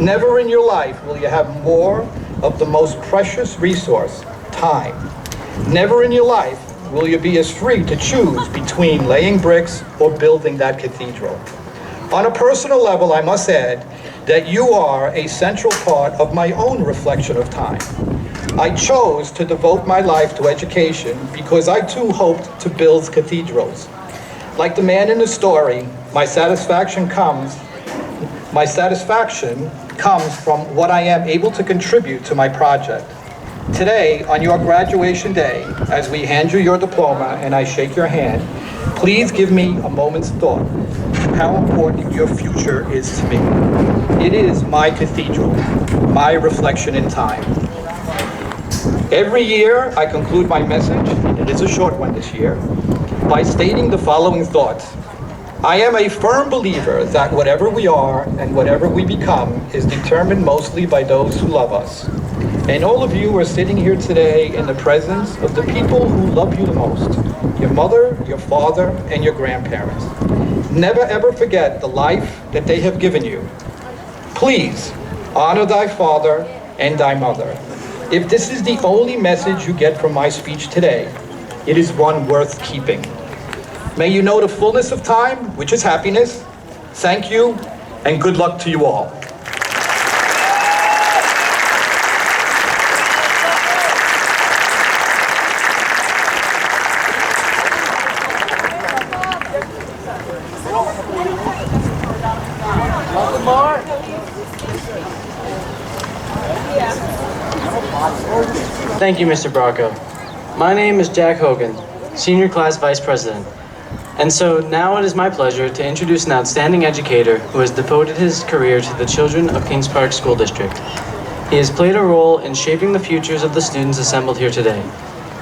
Never in your life will you have more of the most precious resource, time. Never in your life will you be as free to choose between laying bricks or building that cathedral. On a personal level, I must add that you are a central part of my own reflection of time. I chose to devote my life to education because I too hoped to build cathedrals. Like the man in the story, my satisfaction comes from what I am able to contribute to my project. Today, on your graduation day, as we hand you your diploma and I shake your hand, please give me a moment's thought to how important your future is to me. It is my cathedral, my reflection in time. Every year, I conclude my message, and it is a short one this year, by stating the following thoughts. I am a firm believer that whatever we are and whatever we become is determined mostly by those who love us. And all of you are sitting here today in the presence of the people who love you the most, your mother, your father, and your grandparents. Never ever forget the life that they have given you. Please honor thy father and thy mother. If this is the only message you get from my speech today, it is one worth keeping. May you know the fullness of time, which is happiness. Thank you, and good luck to you all. Thank you, Mr. Bracco. My name is Jack Hogan, Senior Class Vice President. And so now it is my pleasure to introduce an outstanding educator who has devoted his career to the children of Kings Park School District. He has played a role in shaping the futures of the students assembled here today.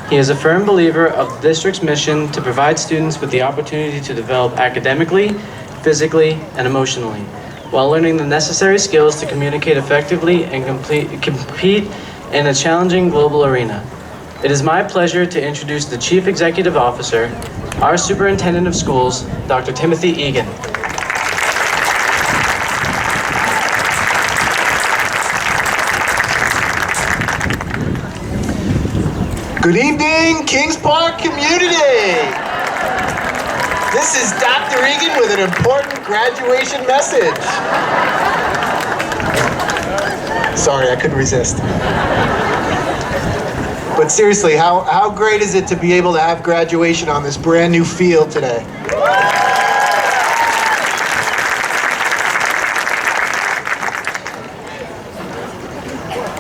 He is a firm believer of the district's mission to provide students with the opportunity to develop academically, physically, and emotionally, while learning the necessary skills to communicate effectively and compete in a challenging global arena. It is my pleasure to introduce the Chief Executive Officer, our Superintendent of Schools, Dr. Timothy Egan. Good evening, Kings Park community. This is Dr. Egan with an important graduation message. Sorry, I couldn't resist. But seriously, how great is it to be able to have graduation on this brand new field today?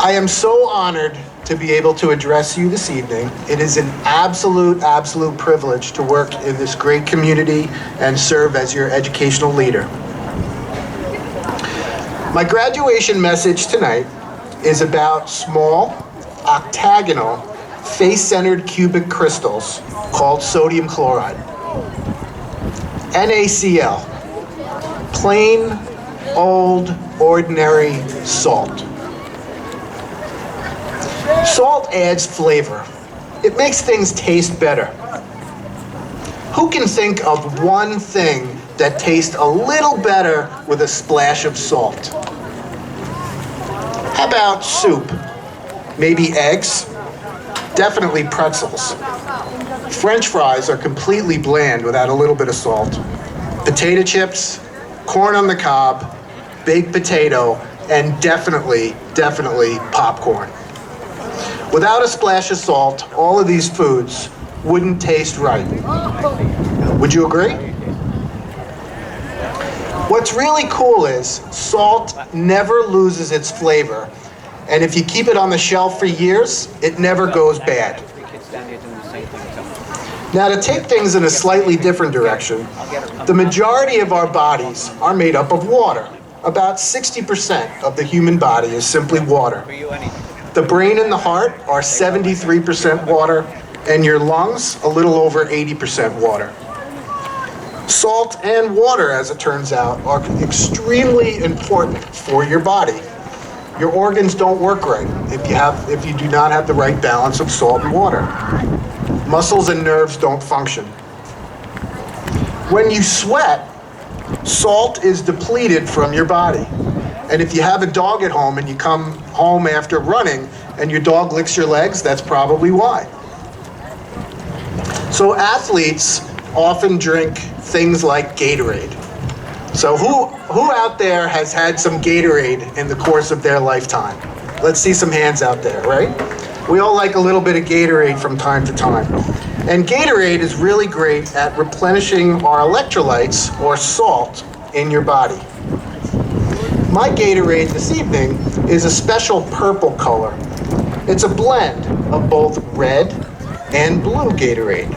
I am so honored to be able to address you this evening. It is an absolute privilege to work in this great community and serve as your educational leader. My graduation message tonight is about small, octagonal, face-centered cubic crystals called sodium chloride. NaCl, plain, old, ordinary salt. Salt adds flavor. It makes things taste better. Who can think of one thing that tastes a little better with a splash of salt? How about soup? Maybe eggs? Definitely pretzels. French fries are completely bland without a little bit of salt. Potato chips, corn on the cob, baked potato, and definitely popcorn. Without a splash of salt, all of these foods wouldn't taste right. Would you agree? What's really cool is salt never loses its flavor, and if you keep it on the shelf for years, it never goes bad. Now, to take things in a slightly different direction, the majority of our bodies are made up of water. About 60% of the human body is simply water. The brain and the heart are 73% water, and your lungs a little over 80% water. Salt and water, as it turns out, are extremely important for your body. Your organs don't work right if you do not have the right balance of salt and water. Muscles and nerves don't function. When you sweat, salt is depleted from your body. And if you have a dog at home and you come home after running and your dog licks your legs, that's probably why. So athletes often drink things like Gatorade. So who out there has had some Gatorade in the course of their lifetime? Let's see some hands out there, right? We all like a little bit of Gatorade from time to time. And Gatorade is really great at replenishing our electrolytes, or salt, in your body. My Gatorade this evening is a special purple color. It's a blend of both red and blue Gatorade.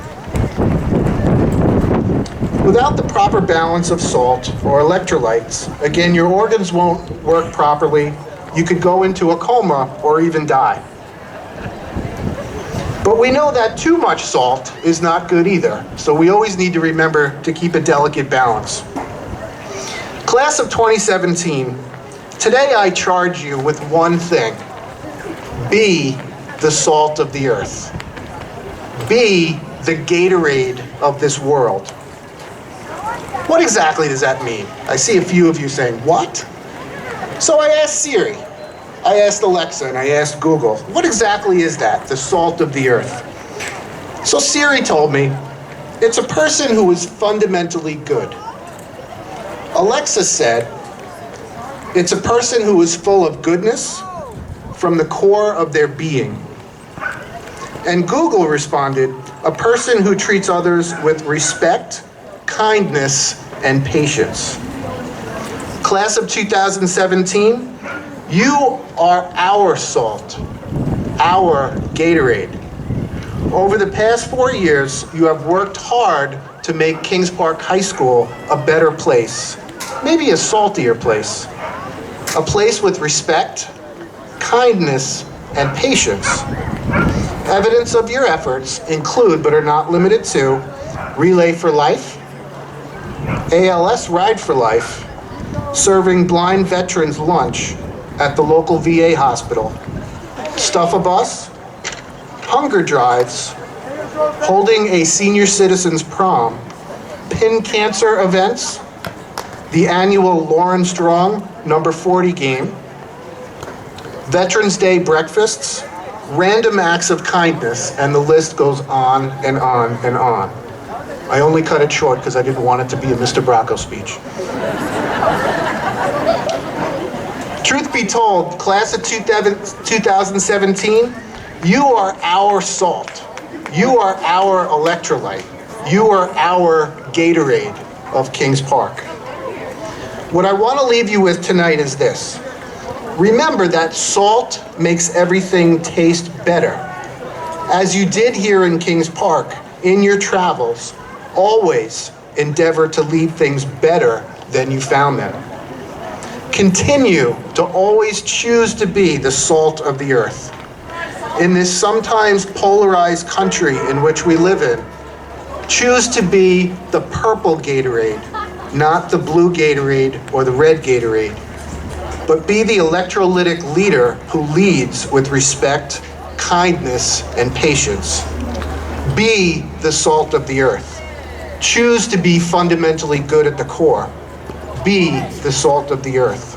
Without the proper balance of salt or electrolytes, again, your organs won't work properly. You could go into a coma or even die. But we know that too much salt is not good either, so we always need to remember to keep a delicate balance. Class of 2017, today I charge you with one thing. Be the salt of the earth. Be the Gatorade of this world. What exactly does that mean? I see a few of you saying, what? So I asked Siri, I asked Alexa, and I asked Google, what exactly is that, the salt of the earth? So Siri told me, it's a person who is fundamentally good. Alexa said, it's a person who is full of goodness from the core of their being. And Google responded, a person who treats others with respect, kindness, and patience. Class of 2017, you are our salt, our Gatorade. Over the past 4 years, you have worked hard to make Kings Park High School a better place, maybe a saltier place, a place with respect, kindness, and patience. Evidence of your efforts include, but are not limited to, Relay for Life, ALS Ride for Life, serving blind veterans lunch at the local VA hospital, Stuff a Bus, hunger drives, holding a senior citizens prom, pin cancer events, the annual Lauren Strong number 40 game, Veterans Day breakfasts, random acts of kindness, and the list goes on and on and on. I only cut it short because I didn't want it to be a Mr. Bracco speech. Truth be told, class of 2017, you are our salt. You are our electrolyte. You are our Gatorade of Kings Park. What I want to leave you with tonight is this. Remember that salt makes everything taste better. As you did here in Kings Park, in your travels, always endeavor to leave things better than you found them. Continue to always choose to be the salt of the earth. In this sometimes polarized country in which we live in, choose to be the purple Gatorade, not the blue Gatorade or the red Gatorade, but be the electrolytic leader who leads with respect, kindness, and patience. Be the salt of the earth. Choose to be fundamentally good at the core. Be the salt of the earth.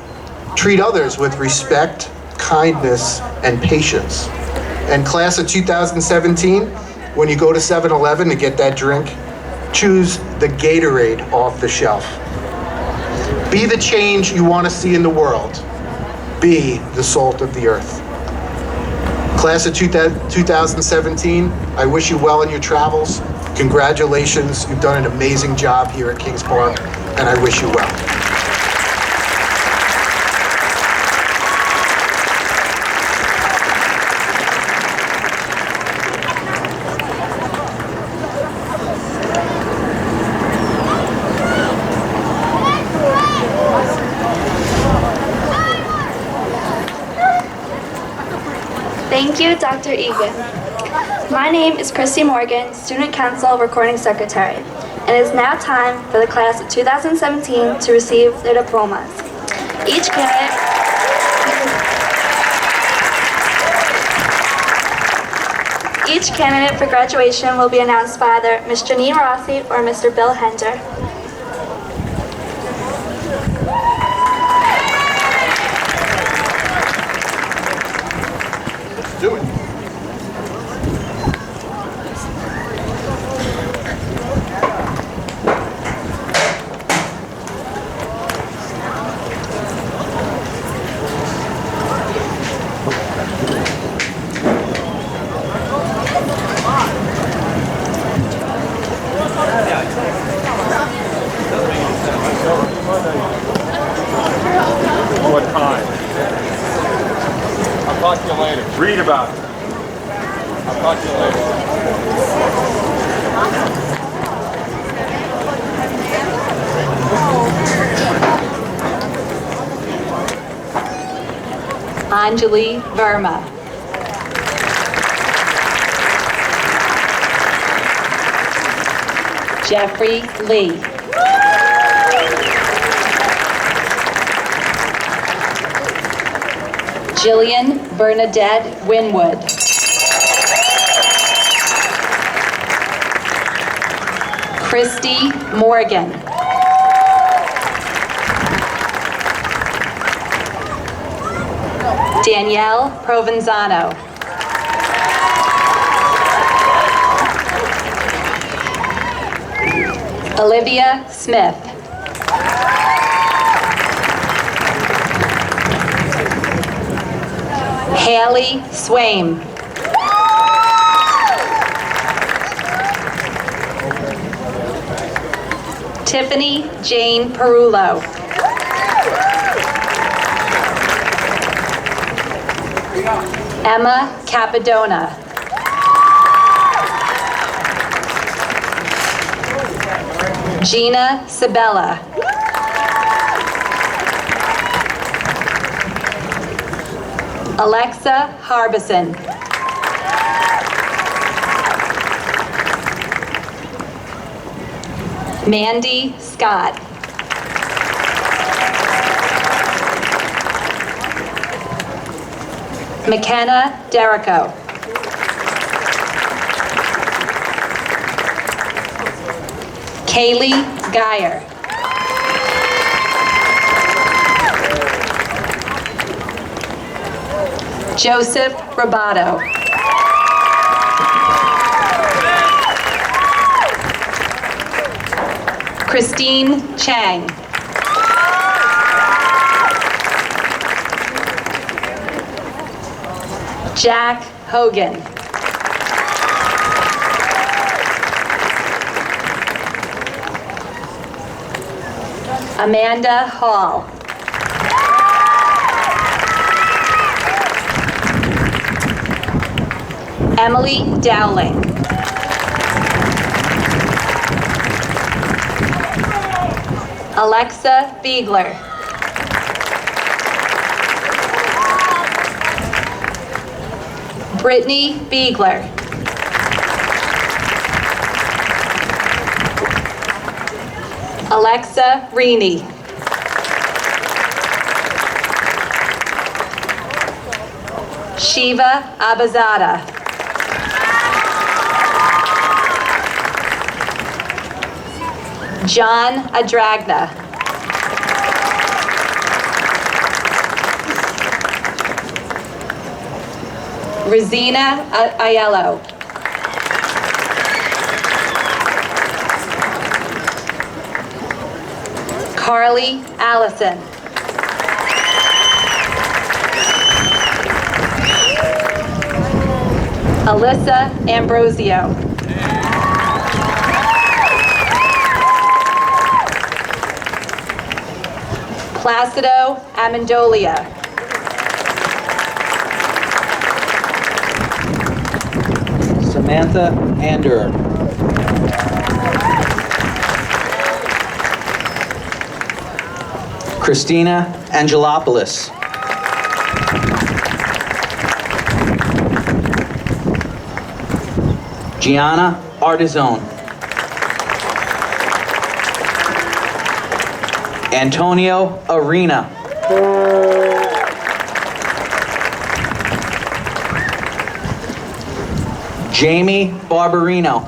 Treat others with respect, kindness, and patience. And class of 2017, when you go to 7-Eleven to get that drink, choose the Gatorade off the shelf. Be the change you want to see in the world. Be the salt of the earth. Class of 2017, I wish you well in your travels. Congratulations, you've done an amazing job here at Kings Park, and I wish you well. Thank you, Dr. Egan. My name is Christy Morgan, Student Council Recording Secretary, and it is now time for the class of 2017 to receive their diplomas. Each candidate for graduation will be announced by either Ms. Janine Rossi or Mr. Bill Hender. Do it. What time? I'll talk to you later. Read about it. I'll talk to you later. Anjali Verma. Jeffrey Lee. Jillian Bernadette Winwood. Christy Morgan. Danielle Provenzano. Olivia Smith. Haley Swaim. Tiffany Jane Perullo. Emma Capadona. Gina Sabella. Alexa Harbison. Mandy Scott. McKenna Derrico. Kaylee Geyer. Joseph Robato. Christine Chang. Jack Hogan. Amanda Hall. Emily Dowling. Alexa Biegler. Brittany Biegler. Alexa Reaney. Shiva Abazada. John Adragna. Rosina Aiello. Carly Allison. Alyssa Ambrosio. Placido Amendolia. Samantha Anderer. Christina Angelopoulos. Gianna Artizone. Antonio Arena. Jamie Barbarino.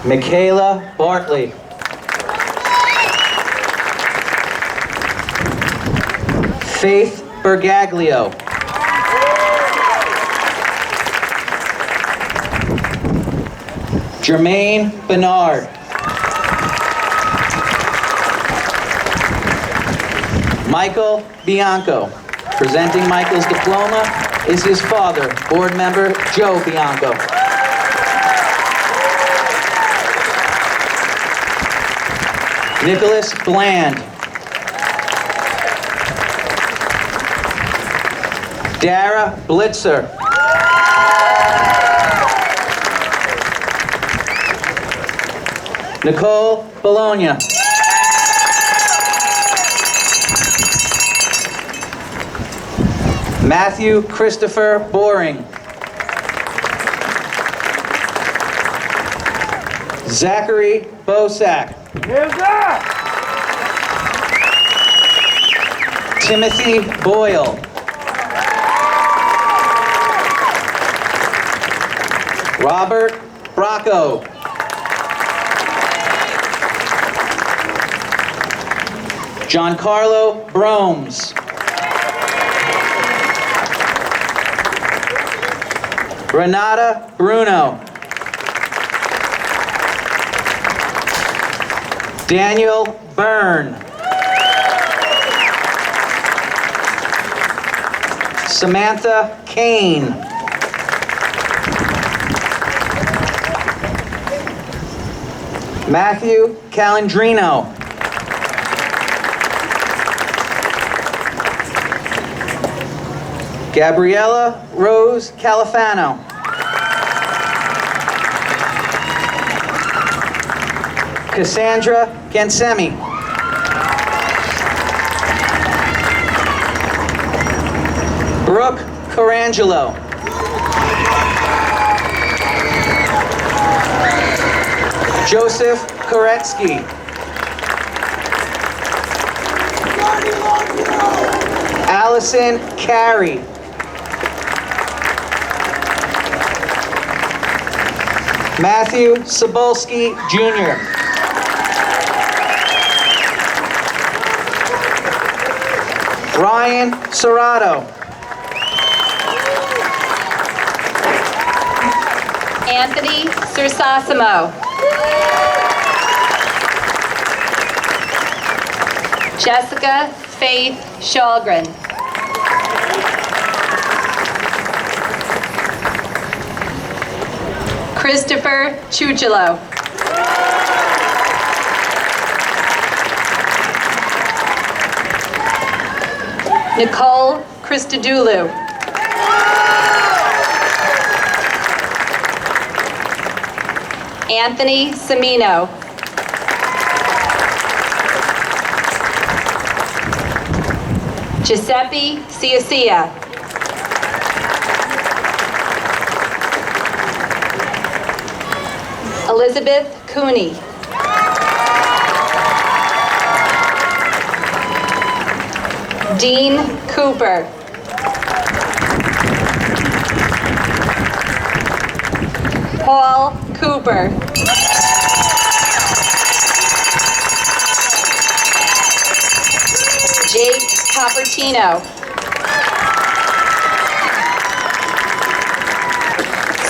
Michaela Bartley. Faith Bergaglio. Jermaine Bernard. Michael Bianco. Presenting Michael's diploma is his father, board member Joe Bianco. Nicholas Bland. Dara Blitzer. Nicole Bologna. Matthew Christopher Boring. Zachary Bosak. Timothy Boyle. Robert Bracco. Giancarlo Bromes. Renata Bruno. Daniel Byrne. Samantha Kane. Matthew Calandrino. Gabriella Rose Califano. Cassandra Gansemi. Brooke Carangelo. Joseph Koretsky. Allison Carey. Matthew Sobolski Jr. Ryan Serrato. Anthony Sursasimo. Jessica Faith Shallgren. Christopher Chuchilo. Nicole Christodoulou. Anthony Semino. Giuseppe Ciacia. Elizabeth Cooney. Dean Cooper. Paul Cooper. Jake Copertino.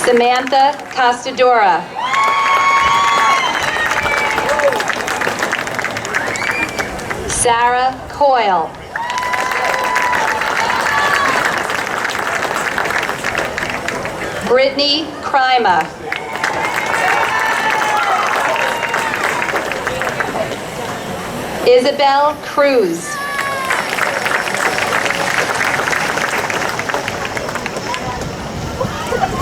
Samantha Costadora. Sarah Coyle. Brittany Crima. Isabel Cruz.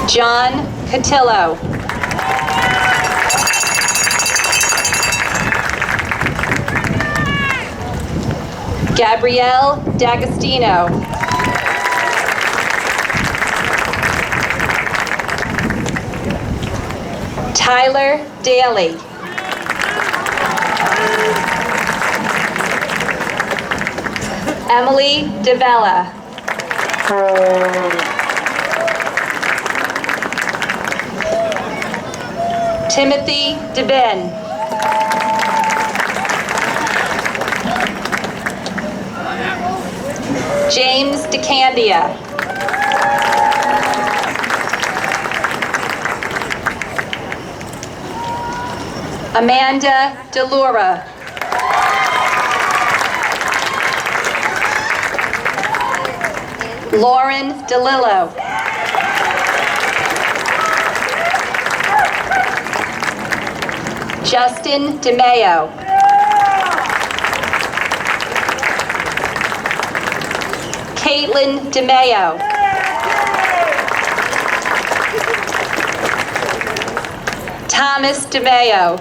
John Cotillo. Gabrielle D'Agostino. Tyler Daly. Emily DeVella. Timothy DeBen. James DeCandia. Amanda DeLura. Lauren DeLillo. Justin DeMayo. Caitlin DeMayo. Thomas DeMayo.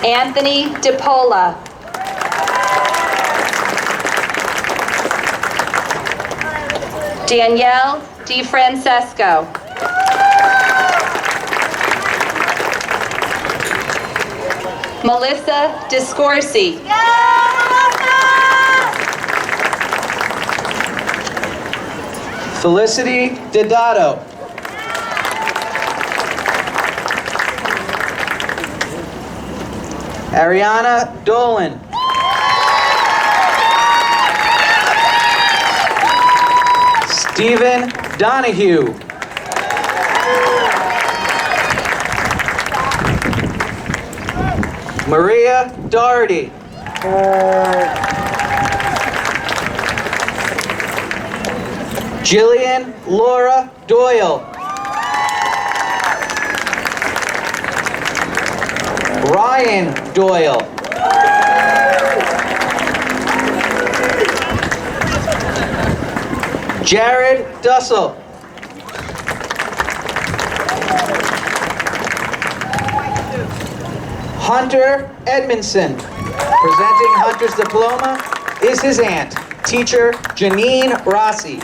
Anthony DePola. Danielle DeFrancesco. Melissa Discorsi. Felicity Dedato. Ariana Dolan. Stephen Donahue. Maria Doherty. Jillian Laura Doyle. Ryan Doyle. Jared Dussel. Hunter Edmondson. Presenting Hunter's diploma is his aunt, teacher Janine Rossi.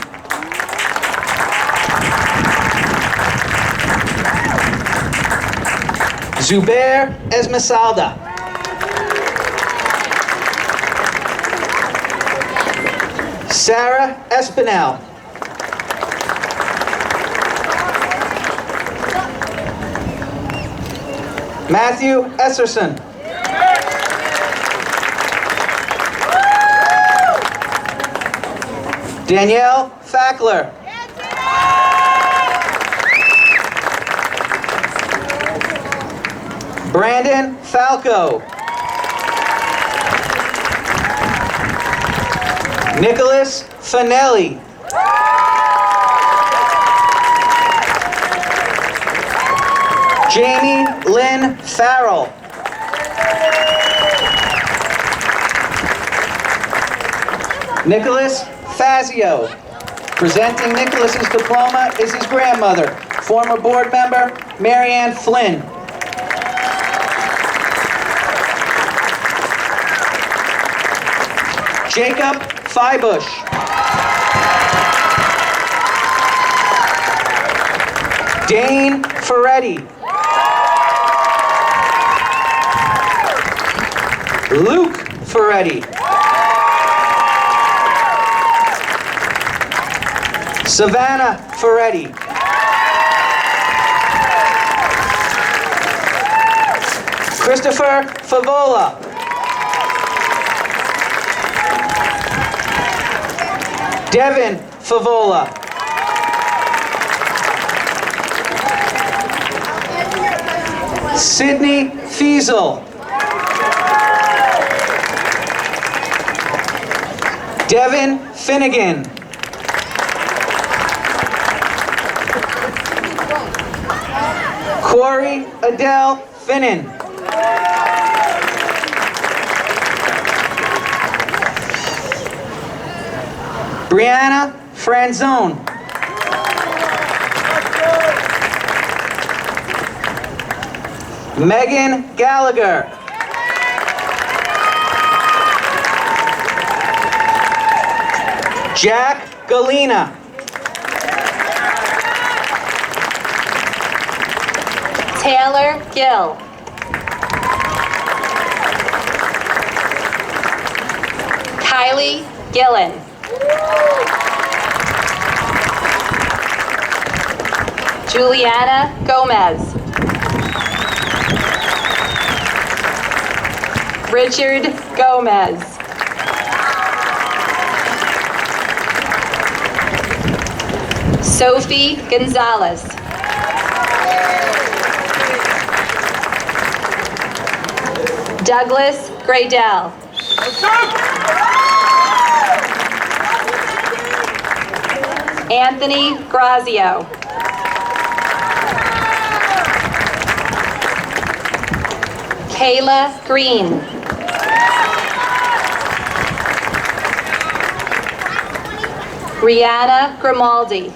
Zubair Esmeralda. Sarah Espinel. Matthew Esserson. Danielle Fackler. Brandon Falco. Nicholas Finelli. Jamie Lynn Farrell. Nicholas Fazio. Presenting Nicholas's diploma is his grandmother, former board member Marianne Flynn. Jacob Feibush. Dane Ferretti. Luke Ferretti. Savannah Ferretti. Christopher Favola. Devin Favola. Sydney Fiesel. Devin Finnegan. Corey Adele Finnan. Brianna Franzone. Megan Gallagher. Jack Galena. Taylor Gill. Kylie Gillen. Juliana Gomez. Richard Gomez. Sophie Gonzalez. Douglas Graydell. Anthony Grazio. Kayla Green. Rihanna Grimaldi.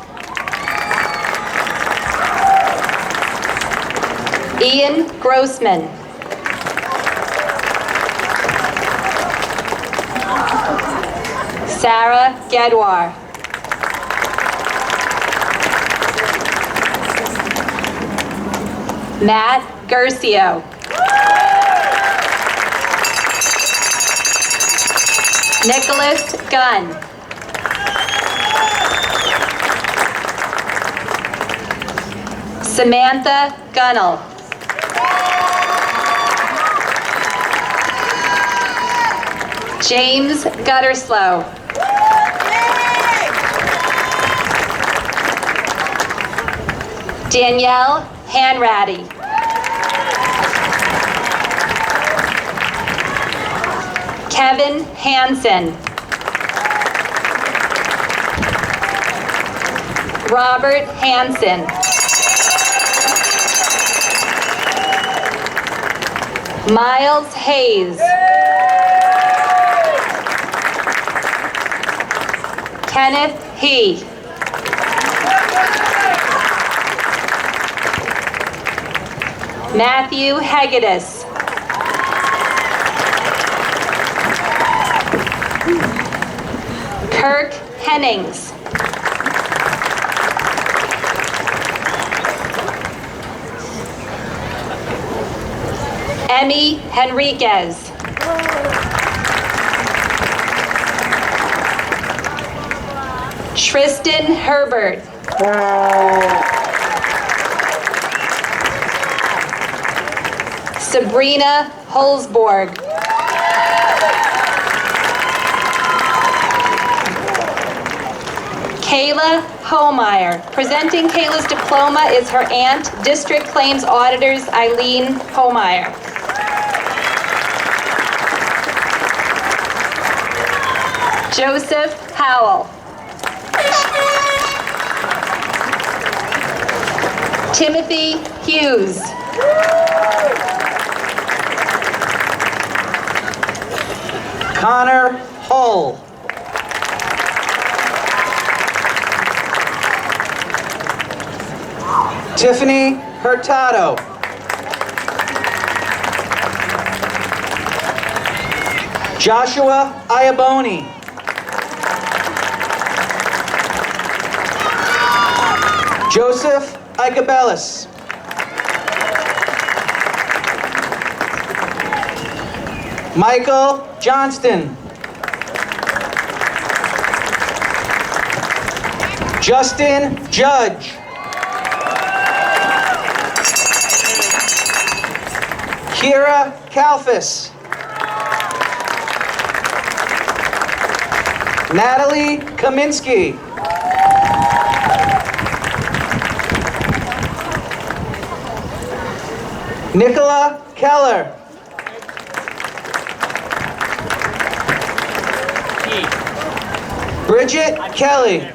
Ian Grossman. Sarah Gedwar. Matt Gercio. Nicholas Gunn. Samantha Gunnell. James Gutterslow. Danielle Hanratty. Kevin Hansen. Robert Hansen. Miles Hayes. Kenneth He. Matthew Hegedus. Kirk Hennings. Emmy Henriquez. Tristan Herbert. Sabrina Holsborg. Kayla Homeyer. Presenting Kayla's diploma is her aunt, District Claims Auditors Eileen Homeyer. Joseph Howell. Timothy Hughes. Connor Hull. Tiffany Hurtado. Joshua Iaboni. Joseph Icabellis. Michael Johnston. Justin Judge. Kira Kalfas. Natalie Kaminsky. Nicola Keller. Bridget Kelly.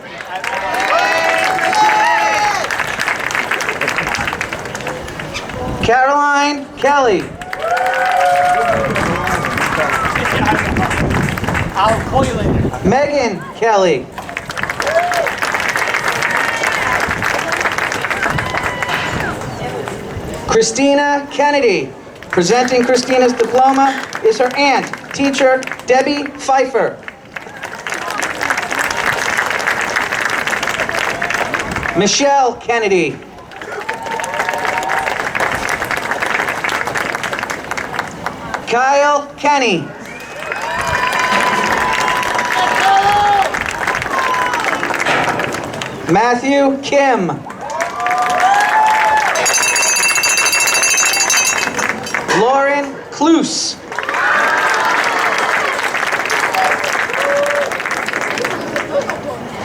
Caroline Kelly. I'll call you later. Megan Kelly. Christina Kennedy. Presenting Christina's diploma is her aunt, teacher Debbie Pfeiffer. Michelle Kennedy. Kyle Kenny. Matthew Kim. Lauren Kloos.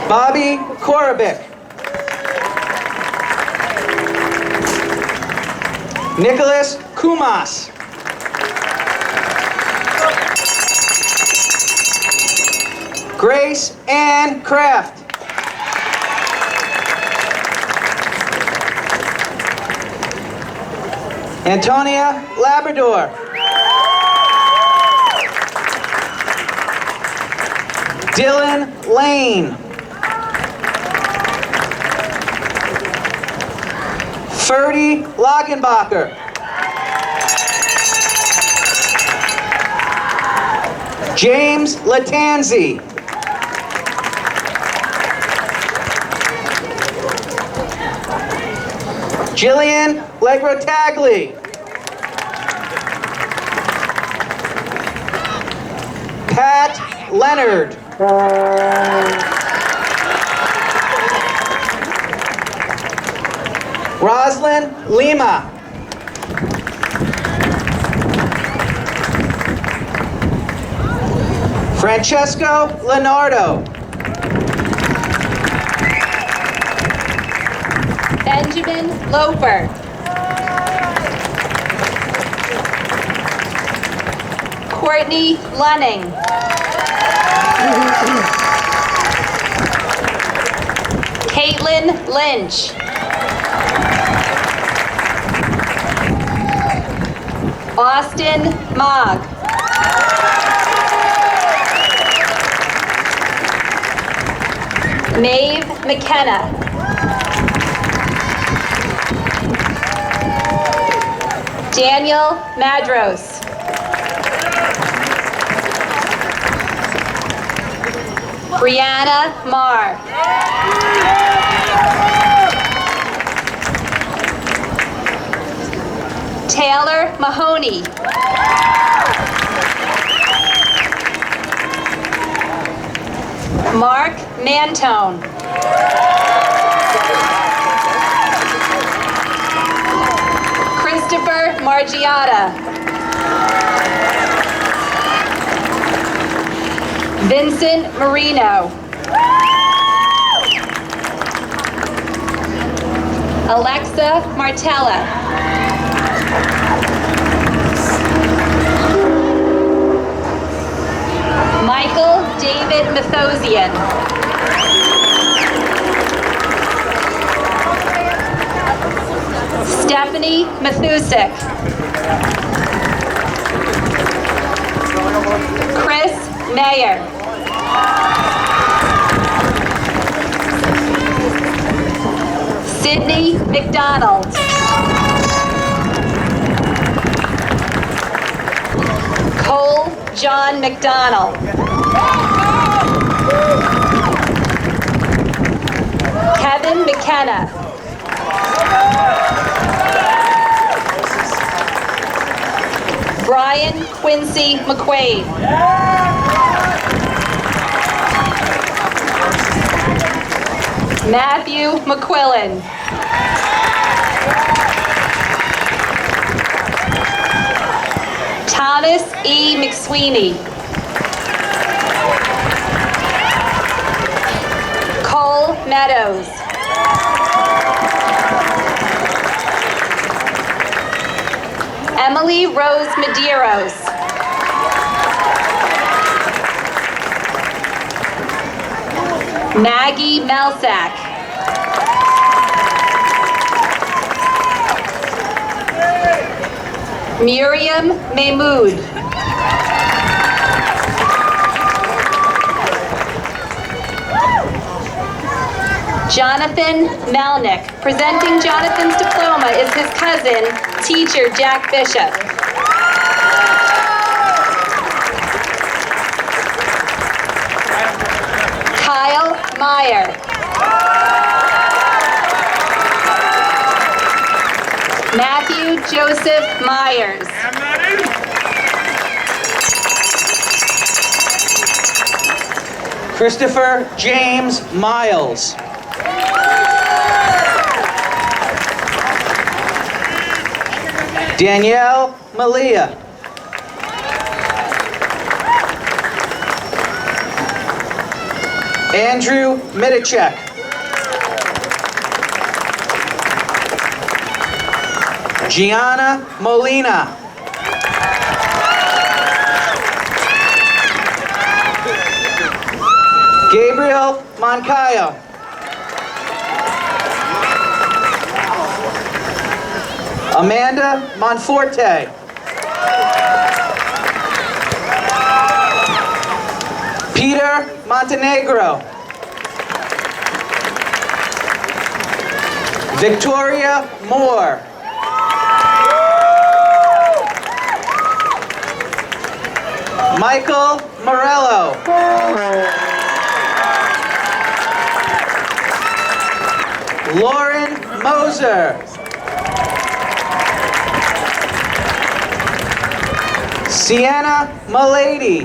Bobby Korobik. Nicholas Kumas. Grace Ann Kraft. Antonia Labrador. Dylan Lane. Ferdy Lagenbacher. James Latanzi. Jillian Legrotagli. Pat Leonard. Roslyn Lima. Francesco Leonardo. Benjamin Loper. Courtney Lunning. Caitlin Lynch. Austin Mogg. Maeve McKenna. Daniel Madros. Brianna Marr. Taylor Mahoney. Mark Mantone. Christopher Margiata. Vincent Marino. Alexa Martella. Michael David Mathosian. Stephanie Mathusik. Chris Mayer. Sydney McDonald. Cole John McDonald. Kevin McKenna. Brian Quincy McQuaid. Matthew McQuillan. Thomas E. McSweeney. Cole Meadows. Emily Rose Medeiros. Maggie Melsack. Miriam Mahmood. Jonathan Melnick. Presenting Jonathan's diploma is his cousin, teacher Jack Bishop. Kyle Meyer. Matthew Joseph Myers. Christopher James Miles. Danielle Malia. Andrew Midicek. Gianna Molina. Gabriel Moncayo. Amanda Monforte. Peter Montenegro. Victoria Moore. Michael Morello. Lauren Moser. Sienna Malady.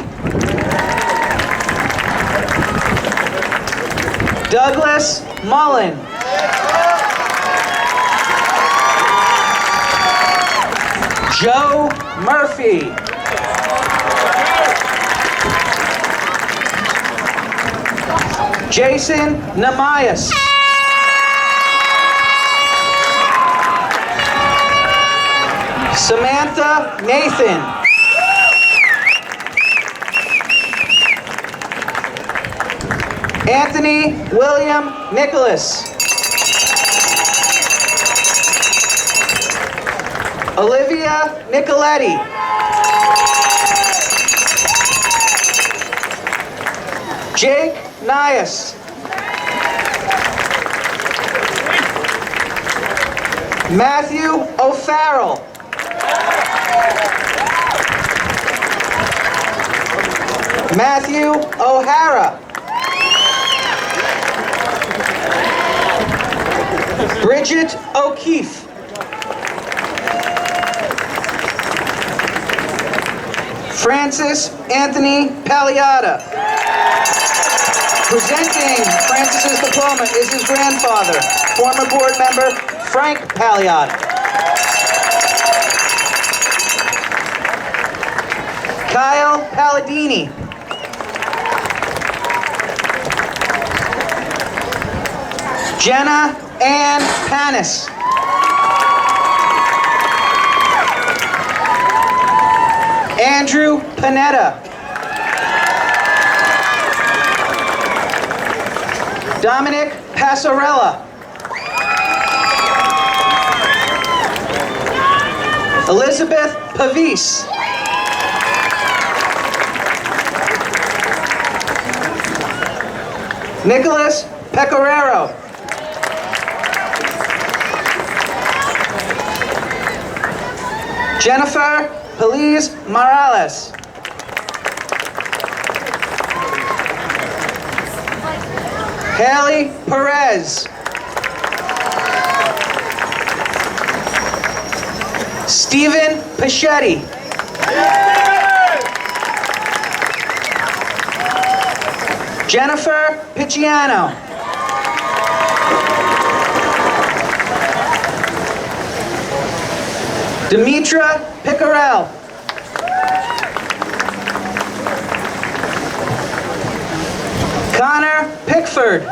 Douglas Mullen. Joe Murphy. Jason Namias. Samantha Nathan. Anthony William Nicholas. Olivia Nicoletti. Jake Nias. Matthew O'Farrell. Matthew O'Hara. Bridget O'Keefe. Francis Anthony Pagliata. Presenting Francis's diploma is his grandfather, former board member Frank Pagliata. Kyle Palladini. Jenna Ann Panis. Andrew Panetta. Dominic Passarella. Elizabeth Pavis. Nicholas Pecoraro. Jennifer Pelise Morales. Haley Perez. Stephen Pachetti. Jennifer Picciano. Demetra Picarel. Connor Pickford.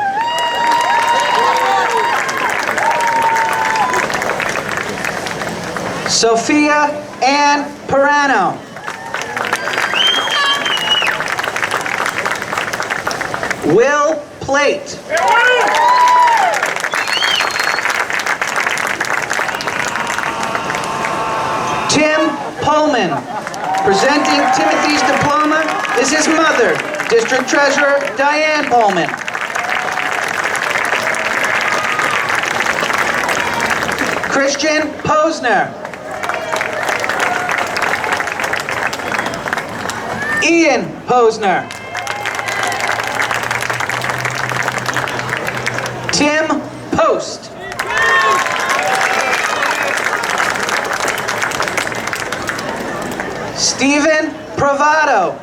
Sophia Ann Perano. Will Plate. Tim Pullman. Presenting Timothy's diploma is his mother, District Treasurer Diane Pullman. Christian Posner. Ian Posner. Tim Post. Stephen Provato.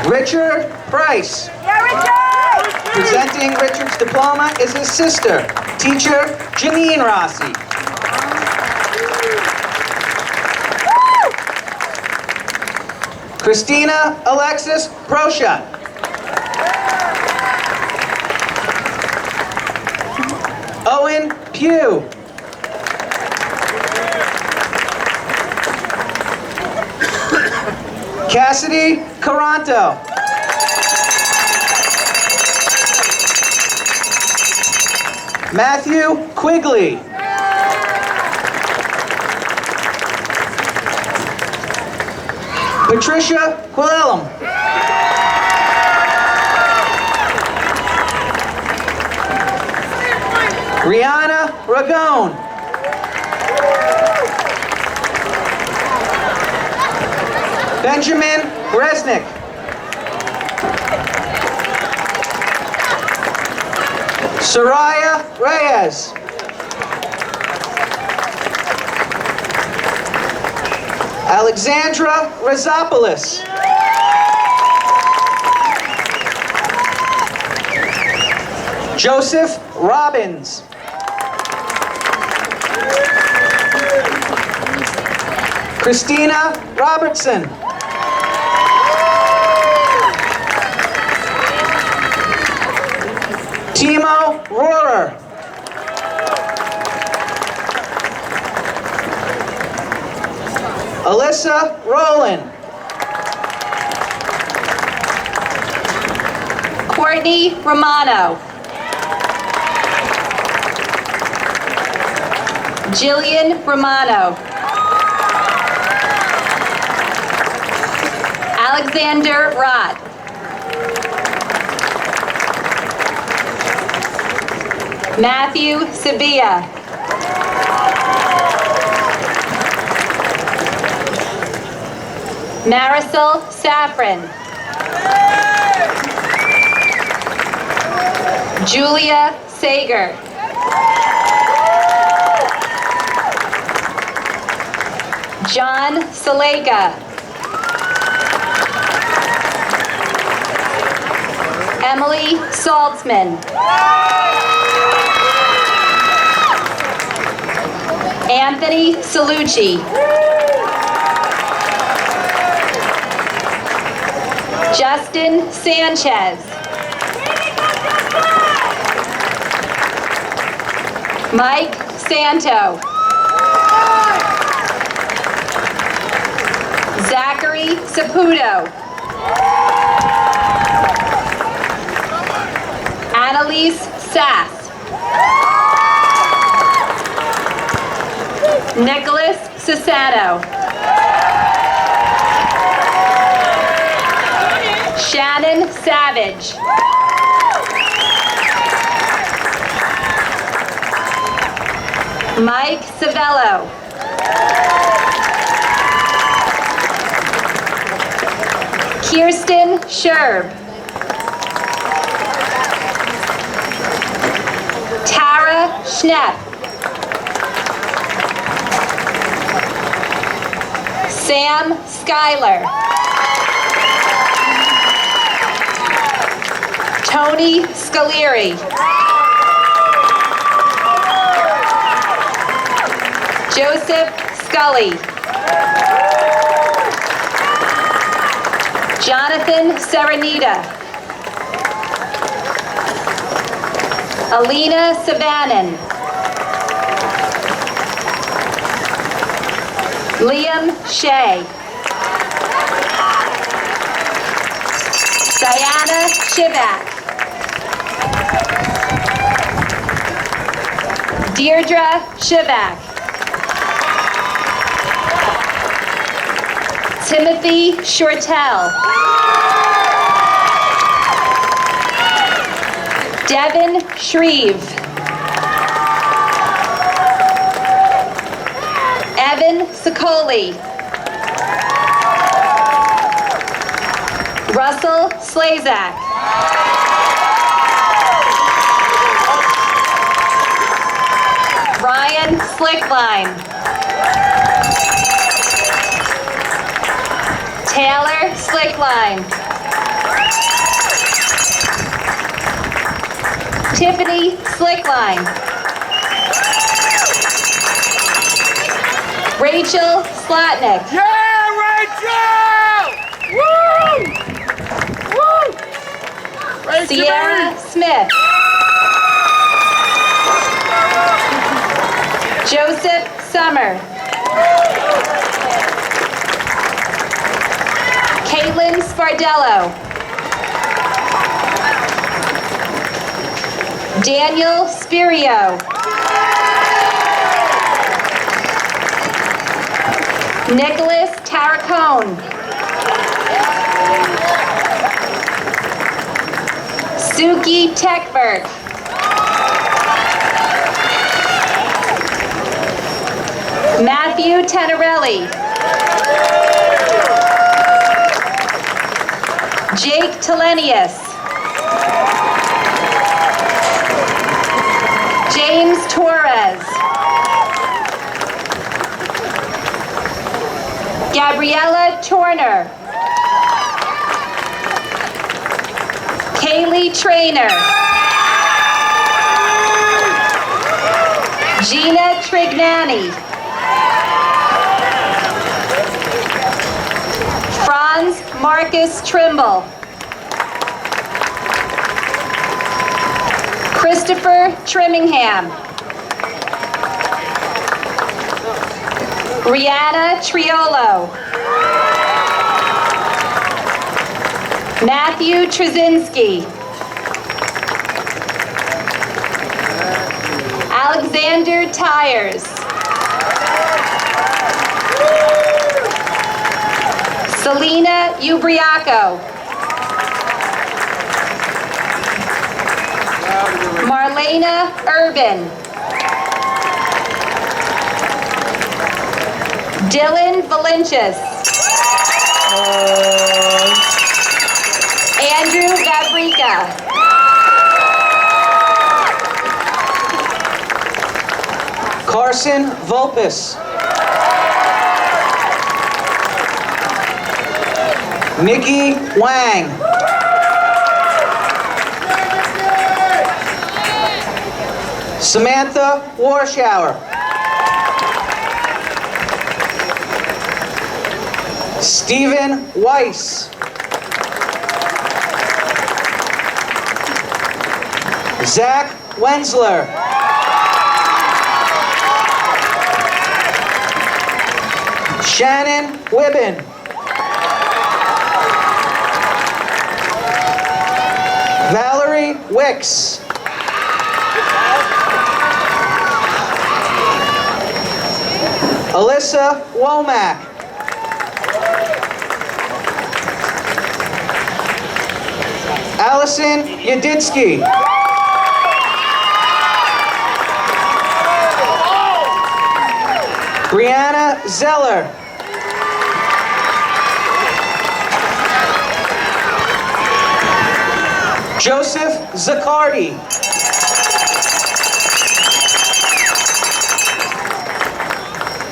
Richard Price. Presenting Richard's diploma is his sister, teacher Janine Rossi. Christina Alexis Prosha. Owen Pugh. Cassidy Caranto. Matthew Quigley. Patricia Quillelum. Rihanna Ragone. Benjamin Resnick. Soraya Reyes. Alexandra Rizopoulos. Joseph Robbins. Christina Robertson. Timo Rohrer. Alyssa Rowland. Courtney Romano. Jillian Romano. Alexander Rod. Matthew Sabia. Marisol Safran. Julia Sager. John Saleka. Emily Saltzman. Anthony Salucci. Justin Sanchez. Mike Santo. Zachary Saputo. Annalise Sass. Nicholas Sassano. Shannon Savage. Mike Savello. Kirsten Sherb. Tara Schnepp. Sam Schuyler. Tony Scalieri. Joseph Scully. Jonathan Serenita. Alina Savanin. Liam Shea. Diana Shivak. Deirdre Shivak. Timothy Shortell. Devin Shreve. Evan Sicoli. Russell Slazak. Ryan Slickline. Taylor Slickline. Tiffany Slickline. Rachel Slotnick. Yeah, Rachel! Woo! Woo! Rachel! Sierra Smith. Joseph Summer. Caitlin Spardello. Daniel Spirio. Nicholas Tarracone. Suki Techberg. Matthew Tenerelli. Jake Telenius. James Torres. Gabriella Torner. Kaylee Trainer. Gina Trignani. Franz Marcus Trimble. Christopher Trimmingham. Rihanna Triolo. Matthew Trzynski. Alexander Tyers. Selena Ubriaco. Marlena Urban. Dylan Valencius. Andrew Gabrica. Carson Volpus. Nikki Wang. Samantha Warshower. Stephen Weiss. Zach Wensler. Shannon Wibben. Valerie Wicks. Alyssa Womack. Allison Yadinsky. Brianna Zeller. Joseph Zaccardi.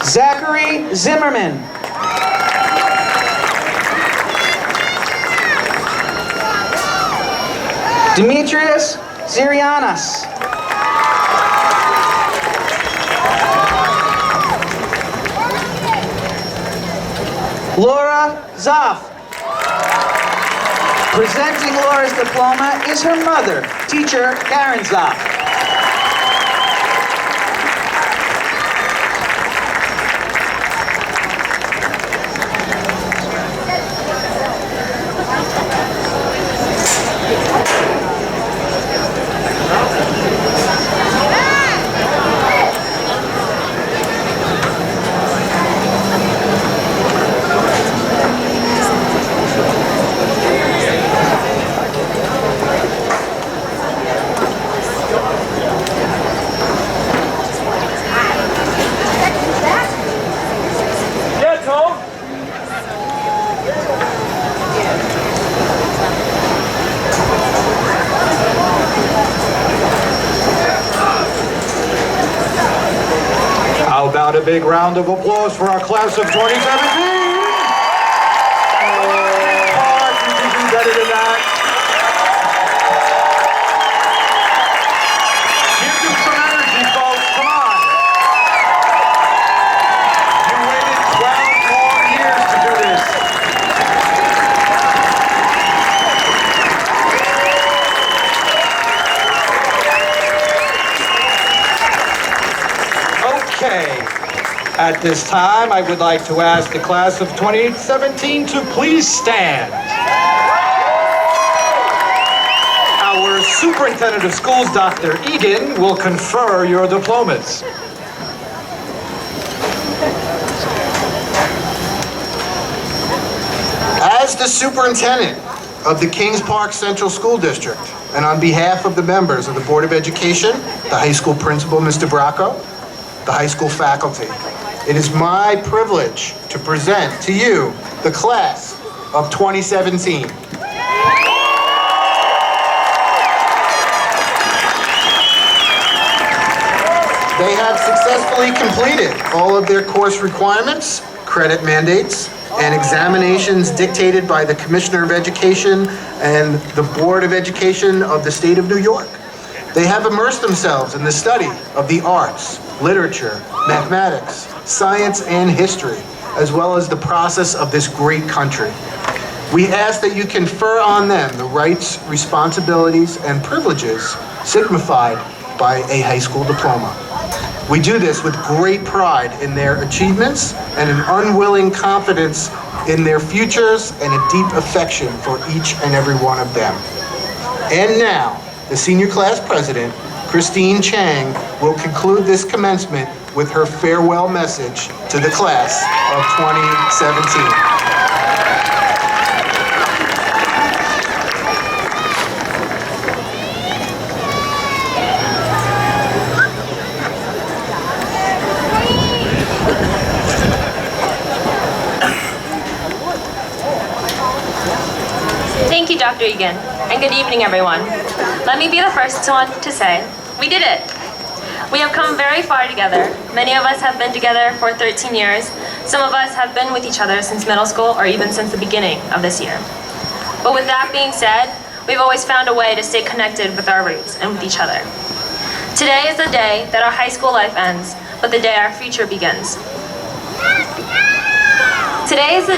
Zachary Zimmerman. Demetrius Zirianas. Laura Zoff. Presenting Laura's diploma is her mother, teacher Karen Zoff. How about a big round of applause for our class of 2017? Park, you can do better than that. Give them some energy, folks. Come on. You waited 12 long years to do this. Okay. At this time, I would like to ask the class of 2017 to please stand. Our Superintendent of Schools, Dr. Egan, will confer your diplomas. As the Superintendent of the Kings Park Central School District, and on behalf of the members of the Board of Education, the high school principal, Mr. Bracco, the high school faculty, it is my privilege to present to you the class of 2017. They have successfully completed all of their course requirements, credit mandates, and examinations dictated by the Commissioner of Education and the Board of Education of the State of New York. They have immersed themselves in the study of the arts, literature, mathematics, science, and history, as well as the process of this great country. We ask that you confer on them the rights, responsibilities, and privileges signified by a high school diploma. We do this with great pride in their achievements and an unwilling confidence in their futures and a deep affection for each and every one of them. And now, the senior class president, Christine Chang, will conclude this commencement with her farewell message to the class of 2017. Thank you, Dr. Egan, and good evening, everyone. Let me be the first one to say, we did it. We have come very far together. Many of us have been together for 13 years. Some of us have been with each other since middle school or even since the beginning of this year. But with that being said, we've always found a way to stay connected with our roots and with each other. Today is the day that our high school life ends, but the day our future begins. Today is the,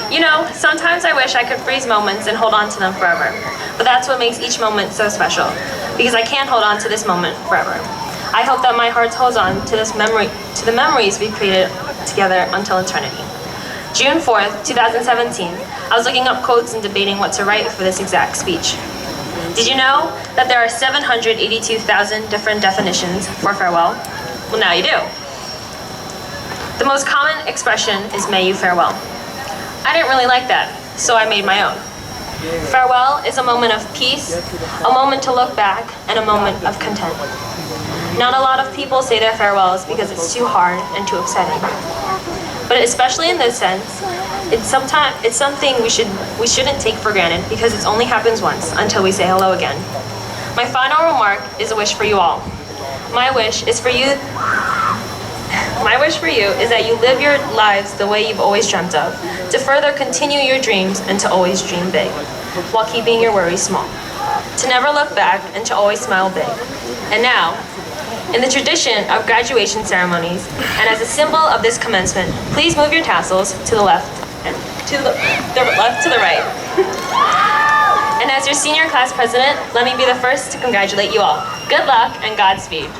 You know, sometimes I wish I could freeze moments and hold on to them forever. But that's what makes each moment so special, because I can't hold on to this moment forever. I hope that my heart holds on to the memories we've created together until eternity. June 4th, 2017, I was looking up quotes and debating what to write for this exact speech. Did you know that there are 782,000 different definitions for farewell? Well, now you do. The most common expression is "may you farewell." I didn't really like that, so I made my own. Farewell is a moment of peace, a moment to look back, and a moment of content. Not a lot of people say their farewells because it's too hard and too upsetting. But especially in this sense, It's something we shouldn't take for granted because it only happens once until we say hello again. My final remark is a wish for you all. My wish is that you live your lives the way you've always dreamt of, to further continue your dreams and to always dream big, while keeping your worries small, to never look back and to always smile big. And now, in the tradition of graduation ceremonies, and as a symbol of this commencement, please move your tassels to the left, to the right. And as your senior class president, let me be the first to congratulate you all. Good luck and Godspeed.